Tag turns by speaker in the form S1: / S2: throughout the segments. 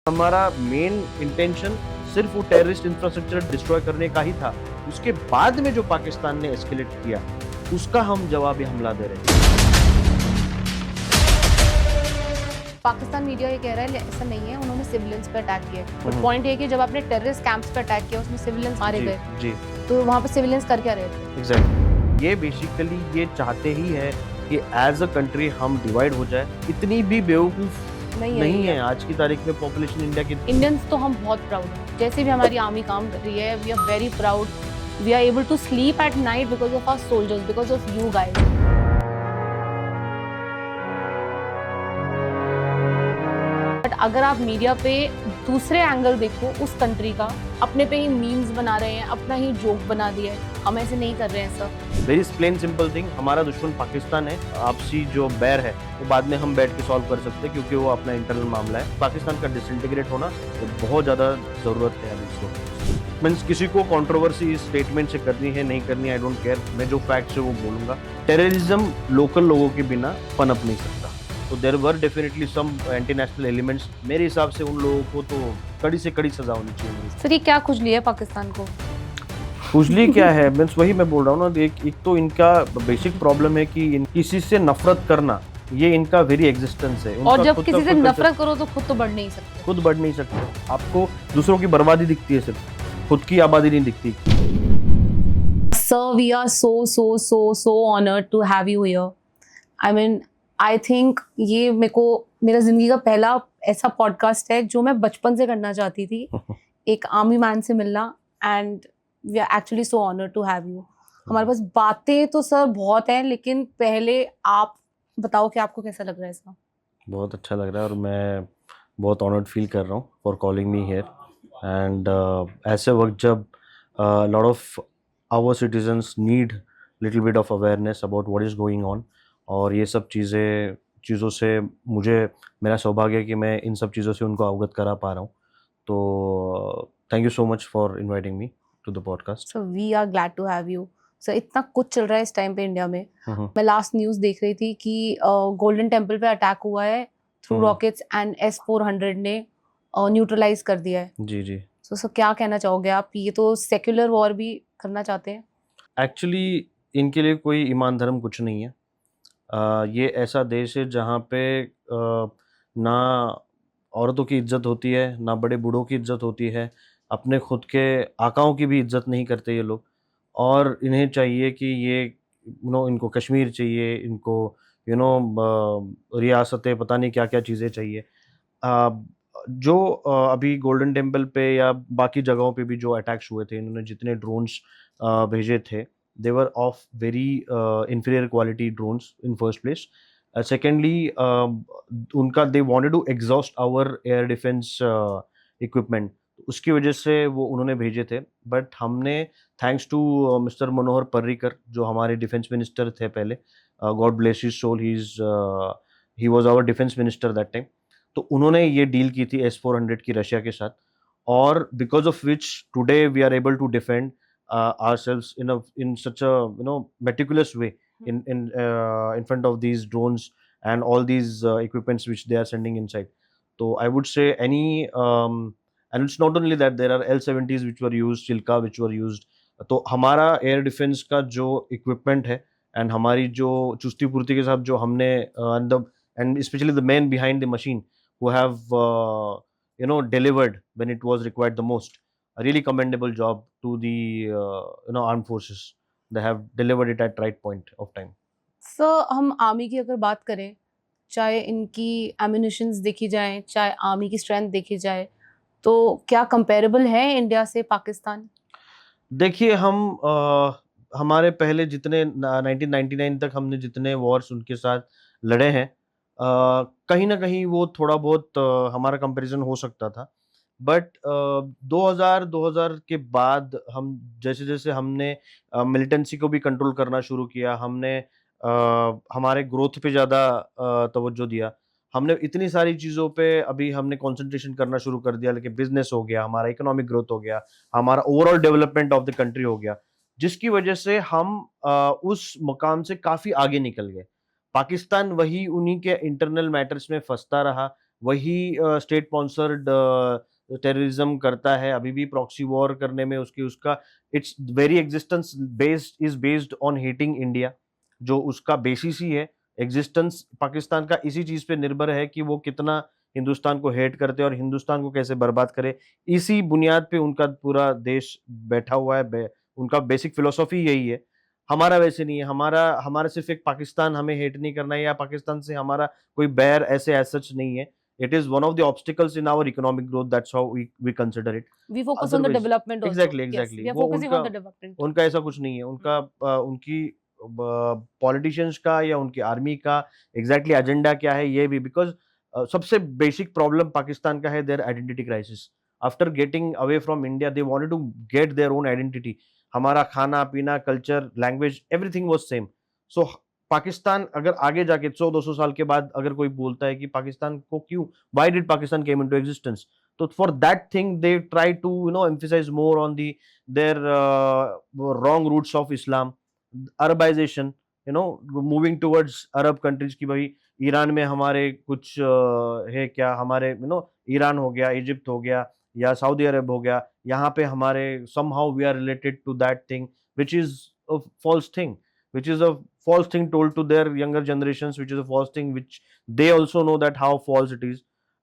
S1: हमारा main intention सिर्फ वो टेररिस्ट इंफ्रास्ट्रक्चर डिस्ट्रॉय करने का ही था। उसके बाद में जो पाकिस्तान ने एस्केलेट किया उसका हम जवाबी हमला दे रहे हैं।
S2: पाकिस्तान मीडिया ये कह रहा है ऐसा नहीं है, उन्होंने सिविलियंस पे अटैक किया है। But
S1: hmm.
S2: पॉइंट ये कि जब आपने टेररिस्ट कैंप्स पे अटैक किया उसमें सिविलियंस मारे
S1: जी
S2: गए,
S1: जी
S2: तो वहाँ पे सिविलियंस कर क्या रहे थे?
S1: एग्जैक्टली। ये बेसिकली ये चाहते ही है कि एज अ कंट्री हम डिवाइड हो जाए। इतनी भी बेवकूफ नहीं है आज की तारीख में पॉपुलेशन इंडिया की।
S2: इंडियंस तो हम बहुत प्राउड हैं, जैसे भी हमारी आर्मी काम कर रही है, we are very proud. We are able to sleep at night because of our soldiers, because of you guys. But अगर आप मीडिया पे दूसरे एंगल देखो उस कंट्री का, अपने पे ही मीम्स बना रहे हैं, अपना ही जोक बना दिया है। हम ऐसे नहीं कर रहे हैं sir.
S1: Very plain simple thing, हमारा दुश्मन पाकिस्तान है। आपसी जो बैर है वो बाद में हम बैठ के सॉल्व कर सकते हैं क्योंकि वो अपना इंटरनल मामला है। पाकिस्तान का डिसइंटीग्रेट होना तो बहुत ज़्यादा ज़रूरत है अभी इसको। मीन्स किसी को कंट्रोवर्सी इस स्टेटमेंट से करनी है नहीं करनी, आई डोंट केयर। मैं जो फैक्ट्स है वो बोलूँगा। टेररिज्म लोकल लोगों के बिना पनप नहीं सकता। तो there were definitely some anti national elements. मेरे हिसाब से उन लोगों को तो कड़ी से कड़ी सजा होनी चाहिए।
S2: सर ये क्या खुजली है पाकिस्तान को?
S1: खुजली क्या है? मीन्स वही मैं बोल रहा हूँ ना, एक तो इनका बेसिक प्रॉब्लम है कि किसी से नफरत करना, ये इनका वेरी एग्जिस्टेंस है।
S2: और जब किसी से नफरत करो तो खुद तो बढ़ नहीं सकते।
S1: खुद बढ़ नहीं सकते। आपको दूसरों की बर्बादी दिखती है, सिर्फ खुद की आबादी नहीं दिखती।
S2: Sir, we are so honored to have you here. I mean, I think ये मेरा जिंदगी का पहला ऐसा पॉडकास्ट है जो मैं बचपन से करना चाहती थी, एक आर्मी मैन से मिलना, and we are actually so honoured to have you. हमारे पास बातें तो सर बहुत हैं, लेकिन पहले आप बताओ कि आपको कैसा लग रहा है सर?
S1: बहुत अच्छा लग रहा है और मैं बहुत ऑनर्ड फील कर रहा हूँ for calling me here. And ऐसे वक्त जब lot of our citizens need little bit of awareness about what is going on, और ये सब चीज़ों से मुझे मेरा सौभाग्य है कि मैं इन सब चीज़ों से उनको अवगत करा पा रहा हूँ। तो thank you so much for inviting me to the podcast.
S2: So we are glad to have you sir. इतना कुछ चल रहा है इस टाइम पे इंडिया में। मैं लास्ट न्यूज़ देख रही थी कि गोल्डन टेम्पल पे अटैक हुआ है थ्रू रॉकेट्स, एंड S-400 ने न्यूट्रलाइज कर दिया है।
S1: जी जी।
S2: सो क्या कहना चाहोगे आप? ये तो सेक्युलर वॉर भी करना चाहते हैं।
S1: एक्चुअली इनके लिए कोई ईमान धर्म कुछ नहीं है। ये ऐसा देश है जहाँ पे ना औरतों की इज्जत होती है, ना बड़े बूढ़ों की इज्जत होती है। अपने खुद के आकाओं की भी इज्जत नहीं करते ये लोग। और इन्हें चाहिए कि ये इनको कश्मीर चाहिए, इनको रियासतें पता नहीं क्या-क्या चीज़ें चाहिए। जो अभी गोल्डन टेम्पल पे या बाकी जगहों पे भी जो अटैक्स हुए थे, इन्होंने जितने ड्रोन्स भेजे थे, they were of very inferior quality drones in first place. Secondly, उनका they wanted to exhaust our air defense equipment. उसकी वजह से वो उन्होंने भेजे थे। बट हमने thanks to Mister Manohar Parrikar, जो हमारे डिफेंस मिनिस्टर थे पहले, god bless his soul, he was our defence minister that time. तो उन्होंने ये डील की थी S-400 की रशिया के साथ, और because of which today we are able to defend ourselves in such a meticulous way in front of these drones and all these equipments which they are sending inside. So I would say and it's not only that, there are L-70s which were used, Chilka which were used. तो हमारा air defence का जो equipment है and हमारी जो चुस्ती पूर्ति के साथ जो हमने and specially the man behind the machine who have delivered when it was required the most, a really commendable job to the armed forces. They have delivered it at right point of time.
S2: Sir हम army की अगर बात करें, चाहे इनकी ammunitions देखी जाए, चाहे आर्मी की स्ट्रेंथ देखी जाए, तो क्या कंपेरेबल है इंडिया से पाकिस्तान?
S1: देखिए, हमारे पहले जितने 1999 तक हमने जितने वॉर्स उनके साथ लड़े हैं, कहीं ना कहीं वो थोड़ा बहुत हमारा कंपैरिजन हो सकता था। बट 2000 के बाद हम जैसे जैसे हमने मिलिटेंसी को भी कंट्रोल करना शुरू किया, हमने हमारे ग्रोथ पे ज़्यादा तवज्जो दिया। हमने इतनी सारी चीज़ों पे अभी हमने कंसंट्रेशन करना शुरू कर दिया, लेकिन बिजनेस हो गया, हमारा इकोनॉमिक ग्रोथ हो गया, हमारा overall development of the country हो गया, जिसकी वजह से हम उस मुकाम से काफ़ी आगे निकल गए। पाकिस्तान वही उन्हीं के इंटरनल मैटर्स में फँसता रहा, वही स्टेट स्पॉन्सर्ड टेररिज्म करता है अभी भी, प्रॉक्सी वॉर करने में उसका it's very existence based is based on hating India, जो उसका बेसिस ही है। एग्जिस्टेंस पाकिस्तान का इसी चीज पे निर्भर है कि वो कितना हिंदुस्तान को हेट करते हैं और हिंदुस्तान को कैसे बर्बाद करे। इसी बुनियाद पे उनका पूरा देश बैठा हुआ है, उनका बेसिक फिलोसॉफी यही है। हमारा वैसे नहीं है, हमारा हमारा सिर्फ एक पाकिस्तान हमें हेट नहीं करना है, या पाकिस्तान से हमारा कोई बैर ऐसे एज सच नहीं है। It is one of the obstacles in our economic growth. That's how we consider it.
S2: We focus on the
S1: Otherwise,
S2: development also.
S1: exactly,
S2: Yes,
S1: exactly.
S2: we are
S1: वो
S2: focusing
S1: उनका
S2: on the development.
S1: उनका ऐसा कुछ नहीं है। उनका उनकी politicians का या उनकी आर्मी का एग्जैक्टली एजेंडा क्या है ये भी, बिकॉज सबसे बेसिक प्रॉब्लम पाकिस्तान का है their identity crisis. After getting away from India they wanted to get their own identity. हमारा खाना पीना, culture, language, everything was same. So Pakistan अगर आगे जाके 100-200 साल के बाद अगर कोई बोलता है कि पाकिस्तान को क्यों, why did Pakistan came into existence, तो for that thing they try to emphasise more on the their wrong roots of Islam, Arabisation, moving towards Arab countries की। भाई ईरान में हमारे कुछ है क्या, हमारे ईरान हो गया, इजिप्ट हो गया या सऊदी अरब हो गया, यहाँ पे हमारे somehow we are related to that thing, which is a false thing, which is a false thing told to their younger generations, which is a false thing which they also know that how false it is,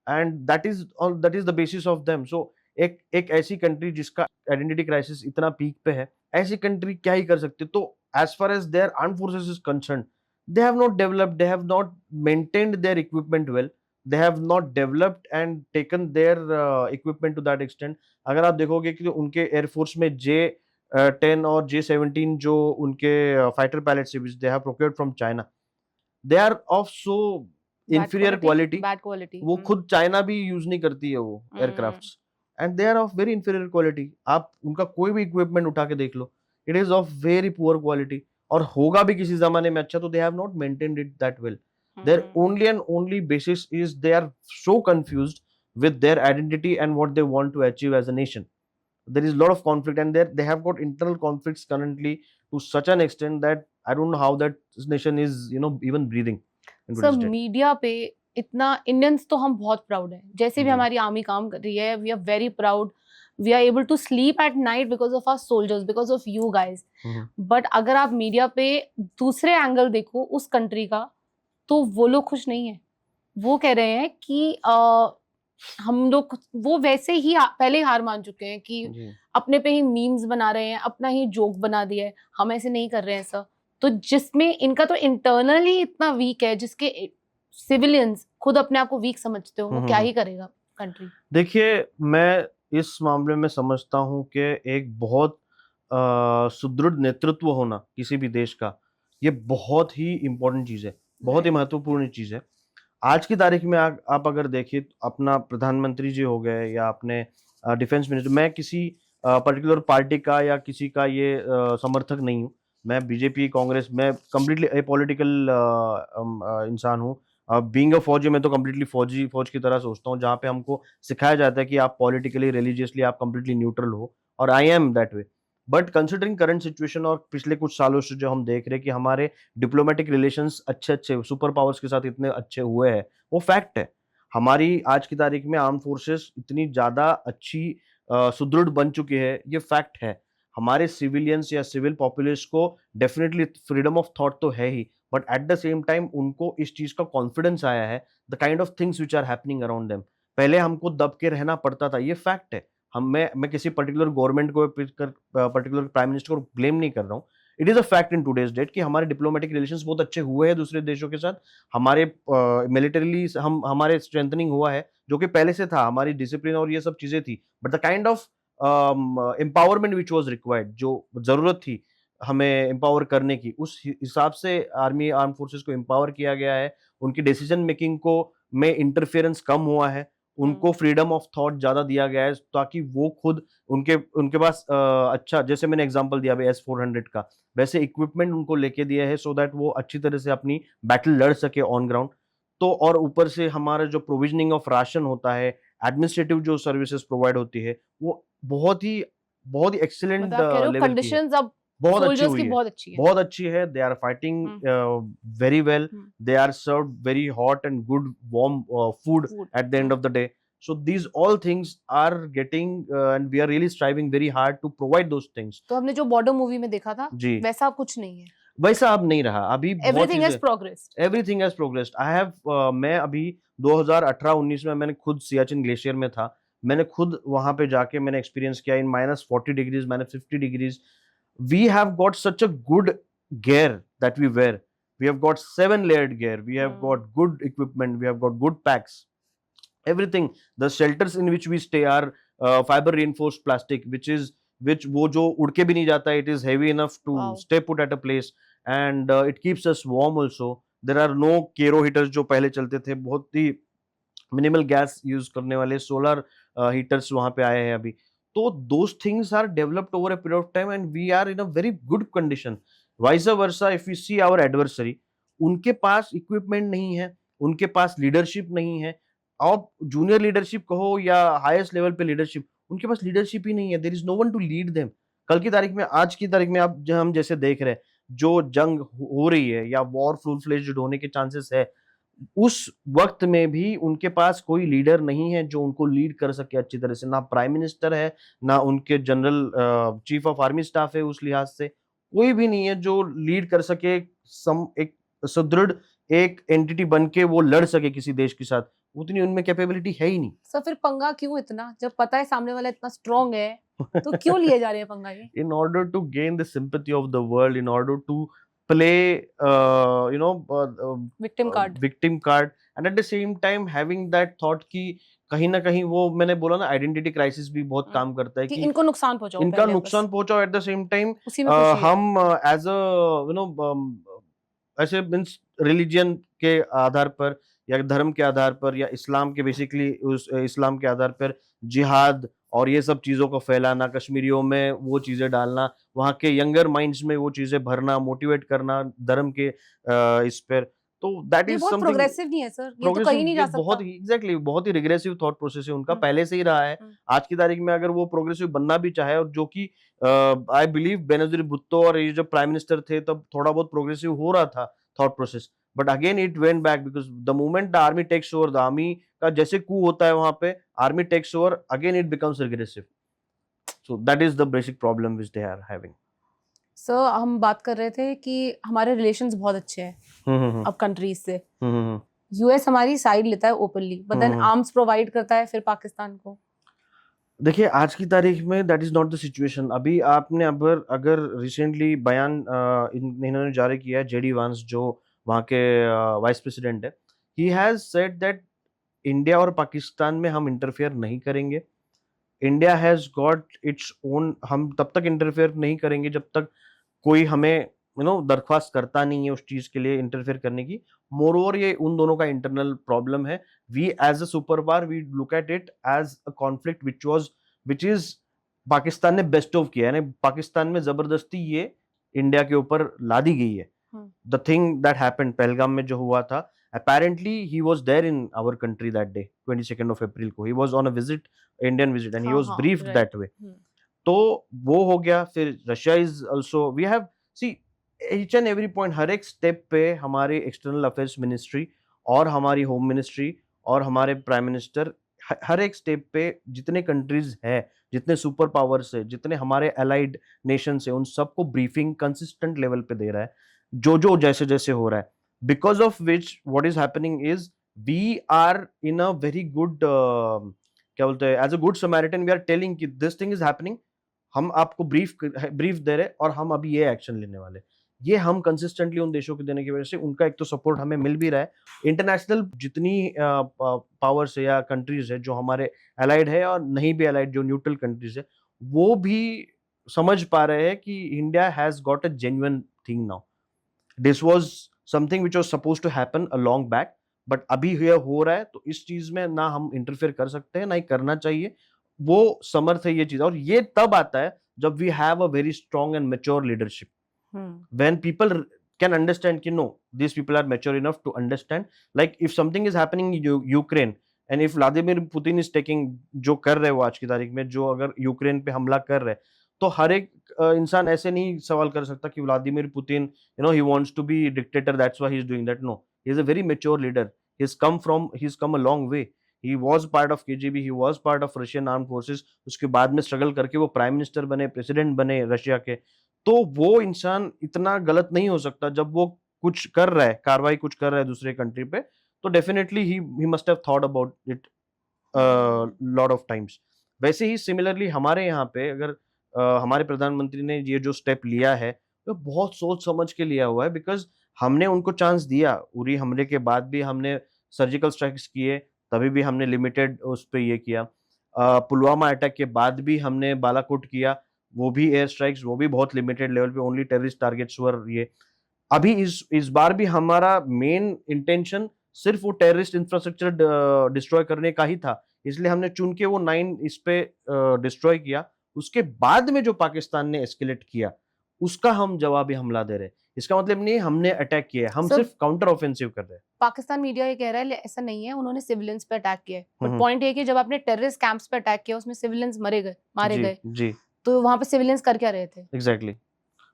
S1: and that is the basis of them. So एक ऐसी country जिसका identity crisis इतना peak पे है, ऐसी country क्या ही कर सकती है। तो as far as their armed forces is concerned, they have not developed, they have not maintained their equipment well, they have not developed and taken their equipment to that extent. अगर आप देखोगे कि उनके एयरफोर्स में J-10 और J-17 जो उनके fighter pilots which they have procured from China, they are of so inferior quality,
S2: Bad quality.
S1: वो खुद चाइना भी यूज नहीं करती है वो aircrafts, and they are of very inferior quality. आप उनका कोई भी इक्विपमेंट उठा के देख लो, it is of very poor quality, और होगा भी किसी जमाने में अच्छा, तो they have not maintained it that well. Their only and only basis is they are so confused with their identity and what they want to achieve as a nation. There is a lot of conflict, and they have got internal conflicts currently to such an extent that I don't know how that nation is even breathing in
S2: sir
S1: today's date.
S2: Media पे इतना, Indians तो हम बहुत proud हैं, जैसे भी
S1: जी।
S2: हमारी army काम कर रही है, we are very proud, we are able to sleep at night because of our soldiers, because of you guys. But अगर आप मीडिया पे दूसरे एंगल देखो उस कंट्री का, तो वो लोग खुश नहीं है। वो कह रहे हैं कि हम लोग, वो वैसे ही पहले ही हार मान चुके हैं कि
S1: जी।
S2: अपने पे ही मीम्स बना रहे हैं, अपना ही जोक बना दिया है, हम ऐसे नहीं कर रहे हैं सर। तो जिसमें इनका तो इंटरनली इतना वीक है, जिसके सिविलियंस खुद अपने आप को वीक समझते हो, वो क्या ही करेगा कंट्री।
S1: देखिए, मैं इस मामले में समझता हूँ कि एक बहुत सुदृढ़ नेतृत्व होना किसी भी देश का, ये बहुत ही इम्पोर्टेंट चीज़ है, बहुत ही महत्वपूर्ण चीज़ है। आज की तारीख में आप अगर देखिए, अपना प्रधानमंत्री जी हो गए या अपने डिफेंस मिनिस्टर, मैं किसी पर्टिकुलर पार्टी का या किसी का ये समर्थक नहीं हूँ। मैं बीजेपी, कांग्रेस, मैं कम्प्लीटली अपॉलिटिकल इंसान हूँ। बीइंग अ फौजी, मैं तो कम्प्लीटली फौज की तरह सोचता हूँ, जहाँ पे हमको सिखाया जाता है कि आप पॉलिटिकली, रिलीजियसली आप कम्प्लीटली न्यूट्रल हो, और I am that way. But considering current situation और पिछले कुछ सालों से जो हम देख रहे हैं कि हमारे डिप्लोमेटिक रिलेशंस अच्छे सुपर पावर्स के साथ इतने अच्छे हुए हैं, वो फैक्ट है। हमारी आज की तारीख में आर्म फोर्सेस इतनी ज़्यादा अच्छी सुदृढ़ बन चुकी है, ये फैक्ट है। हमारे सिविलियंस या सिविल पॉपुलेस को डेफिनेटली फ्रीडम ऑफ थॉट तो है ही, but at the same time उनको इस चीज़ का कॉन्फिडेंस आया है, the kind of things which are happening around them. पहले हमको दब के रहना पड़ता था, ये फैक्ट है। मैं किसी पर्टिकुलर गवर्नमेंट को, पर्टिकुलर प्राइम मिनिस्टर को ब्लेम नहीं कर रहा हूँ। It is a fact in today's date कि हमारे डिप्लोमेटिक रिलेशंस बहुत अच्छे हुए हैं दूसरे देशों के साथ। हमारे मिलिटरीली हमारे स्ट्रेंथनिंग हुआ है, जो कि पहले से था, हमारी डिसिप्लिन और ये सब चीजें थी। But the kind of empowerment which was required, जो जरूरत थी हमें एम्पावर करने की, उस हिसाब से आर्म फोर्सेस को एम्पावर किया गया है। उनकी डिसीजन मेकिंग को में इंटरफेरेंस कम हुआ है, उनको फ्रीडम ऑफ थॉट ज्यादा दिया गया है, ताकि वो खुद उनके उनके पास अच्छा, जैसे मैंने एग्जांपल दिया S-400 का, वैसे इक्विपमेंट उनको लेके दिया है, सो दैट वो अच्छी तरह से अपनी बैटल लड़ सके ऑन ग्राउंड। तो और ऊपर से हमारा जो प्रोविजनिंग ऑफ राशन होता है, एडमिनिस्ट्रेटिव जो सर्विसेज प्रोवाइड होती है, वो बहुत ही एक्सीलेंट
S2: मतलब आप कह रहे हो
S1: लेवल की है।
S2: कंडीशंस अब
S1: बहुत अच्छी
S2: सोल्जर्स
S1: हुई
S2: की
S1: है,
S2: बहुत अच्छी है।
S1: बहुत अच्छी है। They are fighting very well,
S2: hmm,
S1: they are served very hot and good warm food
S2: food.
S1: at the end of the day. So these all things are getting and we are really striving very hard to provide those things.
S2: तो हमने जो border movie में देखा था
S1: जी,
S2: वैसा अब कुछ नहीं है।
S1: वैसा अब नहीं रहा, अभी बहुत
S2: एवरीथिंग हैज
S1: चीजें,
S2: progressed.
S1: Everything has progressed. I have मैं अभी 2018-19 में मैंने खुद सियाचिन ग्लेशियर में था, मैंने खुद वहां पे जाके मैंने एक्सपीरियंस किया in -40 degrees, -50 degrees. We have got such a good gear that we wear. We have got 7 layered gear, we have got good equipment, we have got good packs, everything. The shelters in which we stay are fiber reinforced plastic, which वो जो उड़ के भी नहीं जाता, it is heavy enough to
S2: wow.
S1: stay put at a place, and it keeps us warm also. There are no kero heaters जो पहले चलते थे, बहुत ही मिनिमल गैस यूज करने वाले सोलर हीटर्स वहां पे आए हैं अभी। तो those things are developed over a period of time and we are in a very good condition. Vice versa, if you see our adversary, उनके पास इक्विपमेंट नहीं है, उनके पास लीडरशिप नहीं है, और जूनियर लीडरशिप कहो या हाईएस्ट लेवल पे लीडरशिप, उनके पास लीडरशिप ही नहीं है। There is no one to lead them. कल की तारीख में, आज की तारीख में, आप हम जैसे देख रहे हैं, जो जंग हो रही है या वॉर फुल फ्लेज्ड होने के चांसेस है, उस वक्त में भी उनके पास कोई लीडर नहीं है जो उनको लीड कर सके अच्छी तरह से। ना प्राइम मिनिस्टर है, ना उनके general chief of army staff है, उस लिहाज से कोई भी नहीं है जो लीड कर सके, एक सुदृढ़ एक एंटिटी बन के वो लड़ सके किसी देश के साथ। उतनी उनमें कैपेबिलिटी है ही नहीं।
S2: सर फिर पंगा क्यों इतना, जब पता है सामने वाला इतना स्ट्रांग है तो क्यों लिए जा रहे हैं पंगा ये?
S1: In order to gain the sympathy of the world, in order to play
S2: victim card.
S1: victim card, and at the same time having that thought कि कहीं ना कहीं, वो मैंने बोला ना, आइडेंटिटी क्राइसिस भी बहुत काम करता है
S2: कि
S1: कि
S2: इनको नुकसान पहुंचाओ,
S1: इनका
S2: पहले
S1: नुकसान
S2: बस
S1: पहुंचाओ, एट द सेम टाइम
S2: उसी में खुशी है।
S1: हम एज अ ऐसे मीन्स रिलीजन के आधार पर या धर्म के आधार पर या इस्लाम के बेसिकली उस इस्लाम के आधार पर जिहाद और ये सब चीज़ों को फैलाना, कश्मीरियों में वो चीज़ें डालना, वहाँ के यंगर माइंड्स में वो चीज़ें भरना, मोटिवेट करना धर्म के इस पर, तो दैट
S2: ये
S1: इज
S2: बहुत
S1: समथिंग
S2: प्रोग्रेसिव नहीं है सर, ये तो
S1: प्रोग्रेसिव।
S2: कहीं नहीं
S1: ये
S2: जा सकता।
S1: बहुत ही एग्जैक्टली बहुत ही रिग्रेसिव थॉट प्रोसेस है उनका,
S2: हम्म,
S1: पहले से ही रहा है।
S2: हम्म।
S1: आज की तारीख में अगर वो प्रोग्रेसिव बनना भी चाहे, और जो कि आई बिलीव बेनजीर भुट्टो और ये जब प्राइम मिनिस्टर थे तब थोड़ा बहुत प्रोग्रेसिव हो रहा था thought process, but again it went back because the moment the army takes over, the army का जैसे कू होता है वहां पे, army takes over, again it becomes regressive. So that is the basic problem which they are having.
S2: Sir हम बात कर रहे थे कि हमारे रिलेशंस बहुत अच्छे हैं अब कंट्रीज से। यूएस हमारी साइड लेता है openly, but then arms provide करता है फिर पाकिस्तान को।
S1: देखिए, आज की तारीख में that is not the situation. अभी आपने अगर रिसेंटली बयान इन्होंने जारी किया है, जेडी वांस जो वहाँ के वाइस प्रेसिडेंट है, he has said that India और पाकिस्तान में हम इंटरफेयर नहीं करेंगे। India has got its own, हम तब तक इंटरफेयर नहीं करेंगे जब तक कोई हमें दरख्वास्त करता नहीं है उस चीज के लिए इंटरफेयर करने की। मोरओवर ये उन दोनों का इंटरनल प्रॉब्लम है। We as a super power we look at it as a conflict which is Pakistan ने बेस्ट ऑफ किया है, यानी पाकिस्तान में जबरदस्ती ये इंडिया के ऊपर ला दी गई है। The thing that happened Pahalgam में जो हुआ था, apparently he was there in our country that day, 22nd of April को he was on a visit, Indian visit, and he was briefed that way। तो वो हो गया। फिर Russia is also, we have see each and every point, हर एक step पे हमारे एक्सटर्नल अफेयर्स मिनिस्ट्री और हमारी होम मिनिस्ट्री और हमारे प्राइम मिनिस्टर, हर एक स्टेप पे जितने कंट्रीज है, जितने सुपर पावर्स है, जितने हमारे अलाइड नेशंस है, उन सबको ब्रीफिंग कंसिस्टेंट लेवल पे दे रहा है, जो जैसे जैसे हो रहा है। Because of which what is happening is we are in a very good, क्या बोलते हैं, as a good Samaritan we are telling कि दिस थिंग इज हैपनिंग, हम आपको ब्रीफ दे रहे और हम अभी ये एक्शन लेने वाले। ये हम कंसिस्टेंटली उन देशों को देने की वजह से उनका एक तो सपोर्ट हमें मिल भी रहा है। इंटरनेशनल जितनी पावर्स है या कंट्रीज है जो हमारे अलाइड है और नहीं भी अलाइड, जो न्यूट्रल कंट्रीज है, वो भी समझ पा रहे हैं कि India has got a genuine thing now. This was something which was supposed to happen a long back, but अभी ये हो रहा है, तो इस चीज में ना हम इंटरफेयर कर सकते हैं, ना ही करना चाहिए। वो समर्थ है ये चीज, और ये तब आता है जब we have a very strong and mature leadership, when people can understand कि no, this people are mature enough to understand, like if something is happening in Ukraine and if Vladimir Putin is taking, जो कर रहे हो आज की तारीख में, जो अगर यूक्रेन पे हमला कर रहे, तो हर एक इंसान ऐसे नहीं सवाल कर सकता कि Vladimir Putin he wants to be dictator, that's why he is doing that. No, he is a very mature leader, he is come a long way. He was part of KGB, he was part of Russian armed forces, उसके बाद में struggle करके वो prime minister बने, president बने Russia के। तो वो इंसान इतना गलत नहीं हो सकता जब वो कुछ कर रहा है, कार्रवाई कुछ कर रहा है दूसरे कंट्री पे, तो definitely he must have thought about it lot of times. वैसे ही सिमिलरली हमारे यहाँ पे अगर हमारे प्रधानमंत्री ने ये जो स्टेप लिया है, तो बहुत सोच समझ के लिया हुआ है, बिकॉज़ हमने उनको चांस दिया। उरी हमले के बाद भी हमने सर्जिकल स्ट्राइक्स किए, तभी भी हमने लिमिटेड उस पे ये किया। पुलवामा अटैक के बाद भी हमने बालाकोट किया, वो भी एयर स्ट्राइक्स, वो भी बहुत लिमिटेड लेवल पे, ओनली टेररिस्ट टारगेट्स वर ये। अभी इस बार भी हमारा मेन इंटेंशन सिर्फ वो टेररिस्ट इंफ्रास्ट्रक्चर डिस्ट्रॉय करने का ही था, इसलिए हमने चुन के वो 9 इस पे डिस्ट्रॉय किया। उसके बाद में जो पाकिस्तान ने एस्केलेट किया, उसका हम जवाबी हमला दे रहे हैं। इसका मतलब नहीं है हमने अटैक किया है, हम
S2: सर
S1: सिर्फ काउंटर ऑफेंसिव कर रहे हैं।
S2: पाकिस्तान मीडिया ये कह रहा है ऐसा नहीं है, उन्होंने सिविलियंस पे अटैक किया है, बट
S1: हम्म,
S2: पॉइंट ये है कि जब आपने टेररिस्ट कैंप्स पे अटैक किया उसमें सिविलियंस मारे
S1: जी
S2: गए,
S1: जी,
S2: तो वहां पे सिविलियंस कर क्या रहे थे?
S1: एग्जैक्टली।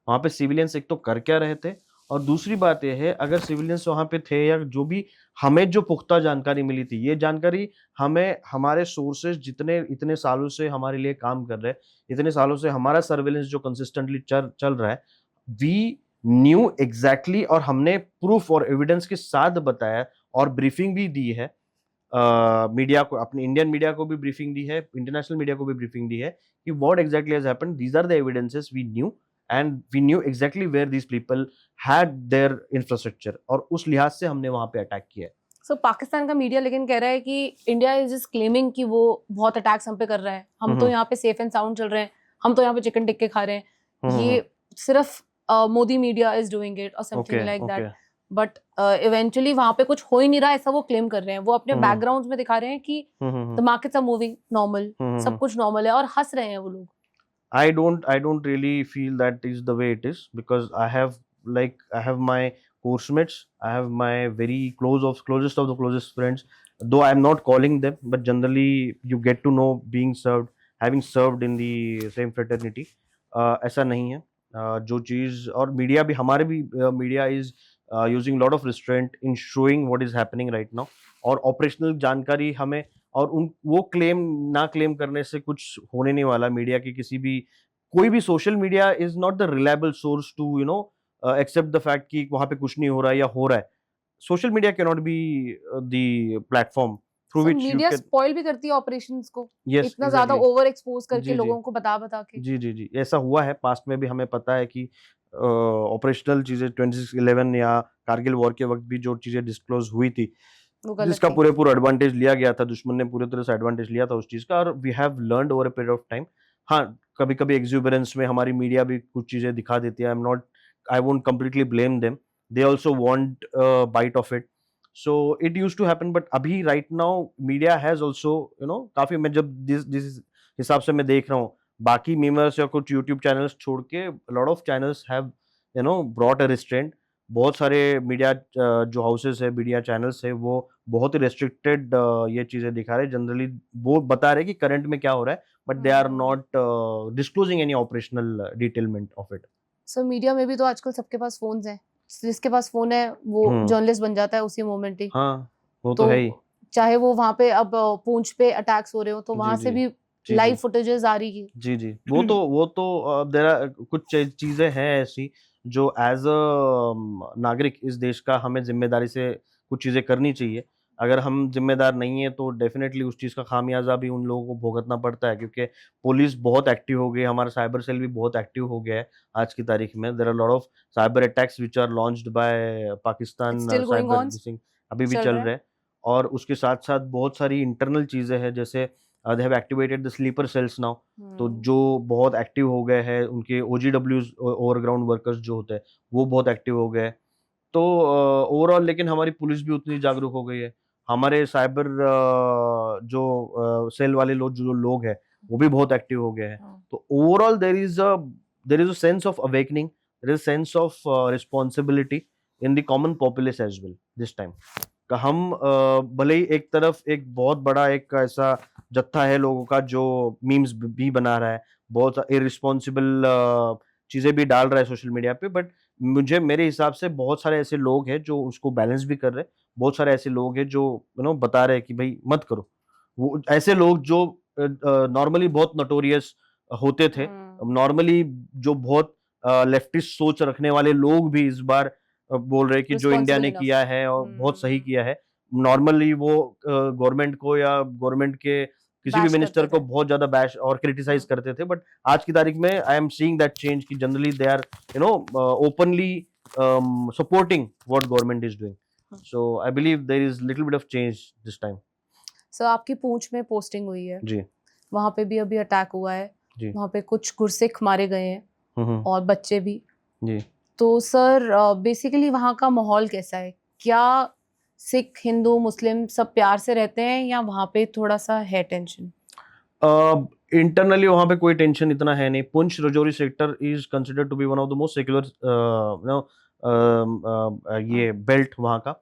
S1: वहाँ पे सिविलियंस एक तो कर क्या रहे थे, और दूसरी बात ये है अगर सिविलियंस वहाँ पे थे या जो भी, हमें जो पुख्ता जानकारी मिली थी, ये जानकारी हमें हमारे सोर्सेज जितने इतने सालों से हमारे लिए काम कर रहे हैं, इतने सालों से हमारा सर्वेलेंस जो कंसिस्टेंटली चल रहा है, वी न्यू एग्जैक्टली, और हमने प्रूफ और एविडेंस के साथ बताया और ब्रीफिंग भी दी है मीडिया को, अपने इंडियन मीडिया को भी ब्रीफिंग दी है, इंटरनेशनल मीडिया को भी ब्रीफिंग दी है कि what exactly has happened, these are the evidences we knew, and we knew exactly where these people had their infrastructure, और उस लिहाज से हमने वहां पे अटैक किया है।
S2: सो पाकिस्तान का मीडिया लेकिन कह रहा है कि इंडिया इज जस्ट क्लेमिंग कि वो बहुत अटैक्स हम पे कर रहा है, हम तो यहाँ पे सेफ एंड साउंड चल रहे हैं, हम तो यहाँ पे चिकन टिक्के खा रहे हैं, ये सिर्फ Modi media is doing it और something like that, but eventually वहां पे कुछ हो ही नहीं रहा ऐसा वो क्लेम कर रहे हैं। वो अपने बैकग्राउंड में दिखा रहे हैं कि the markets are moving normal, सब कुछ नॉर्मल है, और हंस रहे हैं वो लोग।
S1: I don't really feel that is the way it is, because I have my course mates, I have my very closest of the closest friends, though I am not calling them, but generally you get to know being served, having served in the same fraternity। ऐसा नहीं है। जो चीज़, और media भी, हमारे भी media is using lot of restraint in showing what is happening right now, और operational जानकारी हमें, और उन वो क्लेम ना क्लेम करने से कुछ होने नहीं वाला। मीडिया की किसी भी, कोई भी social media is not the reliable source to accept the fact कि वहां पे कुछ नहीं हो रहा है या हो रहा है। Social media can not be the platform through
S2: so
S1: which you
S2: media
S1: can.
S2: Spoil भी करती है ऑपरेशंस को,
S1: यस,
S2: इतना ज्यादा
S1: एग्जैक्टली।
S2: ओवर एक्सपोज करके
S1: जी जी
S2: लोगों को बता बता के।
S1: जी जी जी, ऐसा हुआ है पास्ट में भी, हमें पता है कि ऑपरेशनल चीजें 26/11 या कारगिल वॉर के वक्त भी जो चीजें डिस्क्लोज हुई थी,
S2: वो गलत
S1: जिसका
S2: थी।
S1: पूरा एडवांटेज लिया गया था, दुश्मन ने पूरे तरह से एडवांटेज लिया था उस चीज का, और we have learned over a period of time. हाँ, कभी कभी एक्सुबरेंस में हमारी मीडिया भी कुछ चीजें दिखा देती है। I won't completely blame them, they also want bite of it, so it used to happen. But अभी right now media has also काफी, मैं जब जिस हिसाब से मैं देख रहा हूँ, बाकी मीमर्स या कुछ यूट्यूब चैनल्स छोड़ के lot of channels have brought a restraint. बहुत सारे मीडिया जो हाउसेस है, मीडिया चैनल्स है, वो बहुत ही रेस्ट्रिक्टेड ये चीजें दिखा रहे हैं। जनरली वो बता रहे हैं कि करंट में क्या हो रहा है, but they are not disclosing any operational detailment of it.
S2: So media में भी तो आजकल सबके पास फोन्स हैं, जिसके पास फोन है वो जर्नलिस्ट बन जाता है उसी मोमेंट ही।
S1: हाँ, वो तो है ही।
S2: चाहे वो वहां पे अब पूंछ पे अटैक्स हो रहे हो तो वहां
S1: जी
S2: से
S1: जी
S2: भी लाइव फुटेजेस आ रही है।
S1: जी जी, वो तो देर आर कुछ चीजें हैं ऐसी जो एज अ नागरिक इस देश का हमें जिम्मेदारी से कुछ चीजें करनी चाहिए। अगर हम जिम्मेदार नहीं है तो डेफिनेटली उस चीज का खामियाजा भी उन लोगों को भुगतना पड़ता है, क्योंकि पुलिस बहुत एक्टिव हो गई, हमारा साइबर सेल भी बहुत एक्टिव हो गया है आज की तारीख में। There are lot of cyber attacks which are launched by Pakistan
S2: still going
S1: cyber
S2: on,
S1: dissing, अभी भी
S2: चल
S1: चल
S2: रहा है।
S1: रहे हैं। और उसके साथ साथ बहुत सारी इंटरनल चीजें हैं, जैसे they have activated the sleeper cells now, तो जो बहुत एक्टिव हो गए हैं, उनके ओजीडब्ल्यूज ओवरग्राउंड वर्कर्स जो होते हैं वो बहुत एक्टिव हो गए हैं। तो ओवरऑल लेकिन हमारी पुलिस भी उतनी जागरूक हो गई है, हमारे साइबर जो सेल वाले जो लोग हैं वो भी बहुत एक्टिव हो गए हैं। तो overall there is a sense of awakening, there is sense of responsibility in the common populace as well this time. हम भले ही एक तरफ एक बहुत बड़ा एक ऐसा जत्था है लोगों का जो मीम्स भी बना रहा है, बहुत इररिस्पॉन्सिबल चीजें भी डाल रहा है सोशल मीडिया पे, बट मुझे मेरे हिसाब से बहुत सारे ऐसे लोग हैं जो उसको बैलेंस भी कर रहे हैं, बहुत सारे ऐसे लोग हैं जो बता रहे हैं कि भाई मत करो। वो ऐसे लोग जो नॉर्मली बहुत नोटोरियस होते थे, नॉर्मली जो बहुत लेफ्टिस्ट सोच रखने वाले लोग भी इस बार बोल रहे हैं कि जो इंडिया
S2: रिस्पॉन्सिबल
S1: ने
S2: इनफ।
S1: किया है और बहुत सही किया है। नॉर्मली वो गवर्नमेंट को या गवर्नमेंट के किसी भी
S2: बैश
S1: मिनिस्टर
S2: करते
S1: को
S2: थे।
S1: बहुत ज्यादा बैश और क्रिटिसाइज करते थे, बट आज की तारीख में I am seeing that change कि generally they are openly supporting what government is doing. So I believe there is little bit of change this time.
S2: Sir आपकी पूंछ में पोस्टिंग हुई है,
S1: जी
S2: वहां पे भी अभी अटैक हुआ है,
S1: जी
S2: वहां पे कुछ गुरसिख मारे गए हैं
S1: हम्म
S2: और बच्चे भी।
S1: जी
S2: तो सर बेसिकली वहाँ का माहौल कैसा है? क्या सिख हिंदू मुस्लिम सब प्यार से रहते हैं या वहाँ पे थोड़ा सा है टेंशन?
S1: इंटरनली वहां पे कोई टेंशन इतना है नहीं। Poonch Rajouri sector is considered to be one of the most secular ये बेल्ट वहाँ का।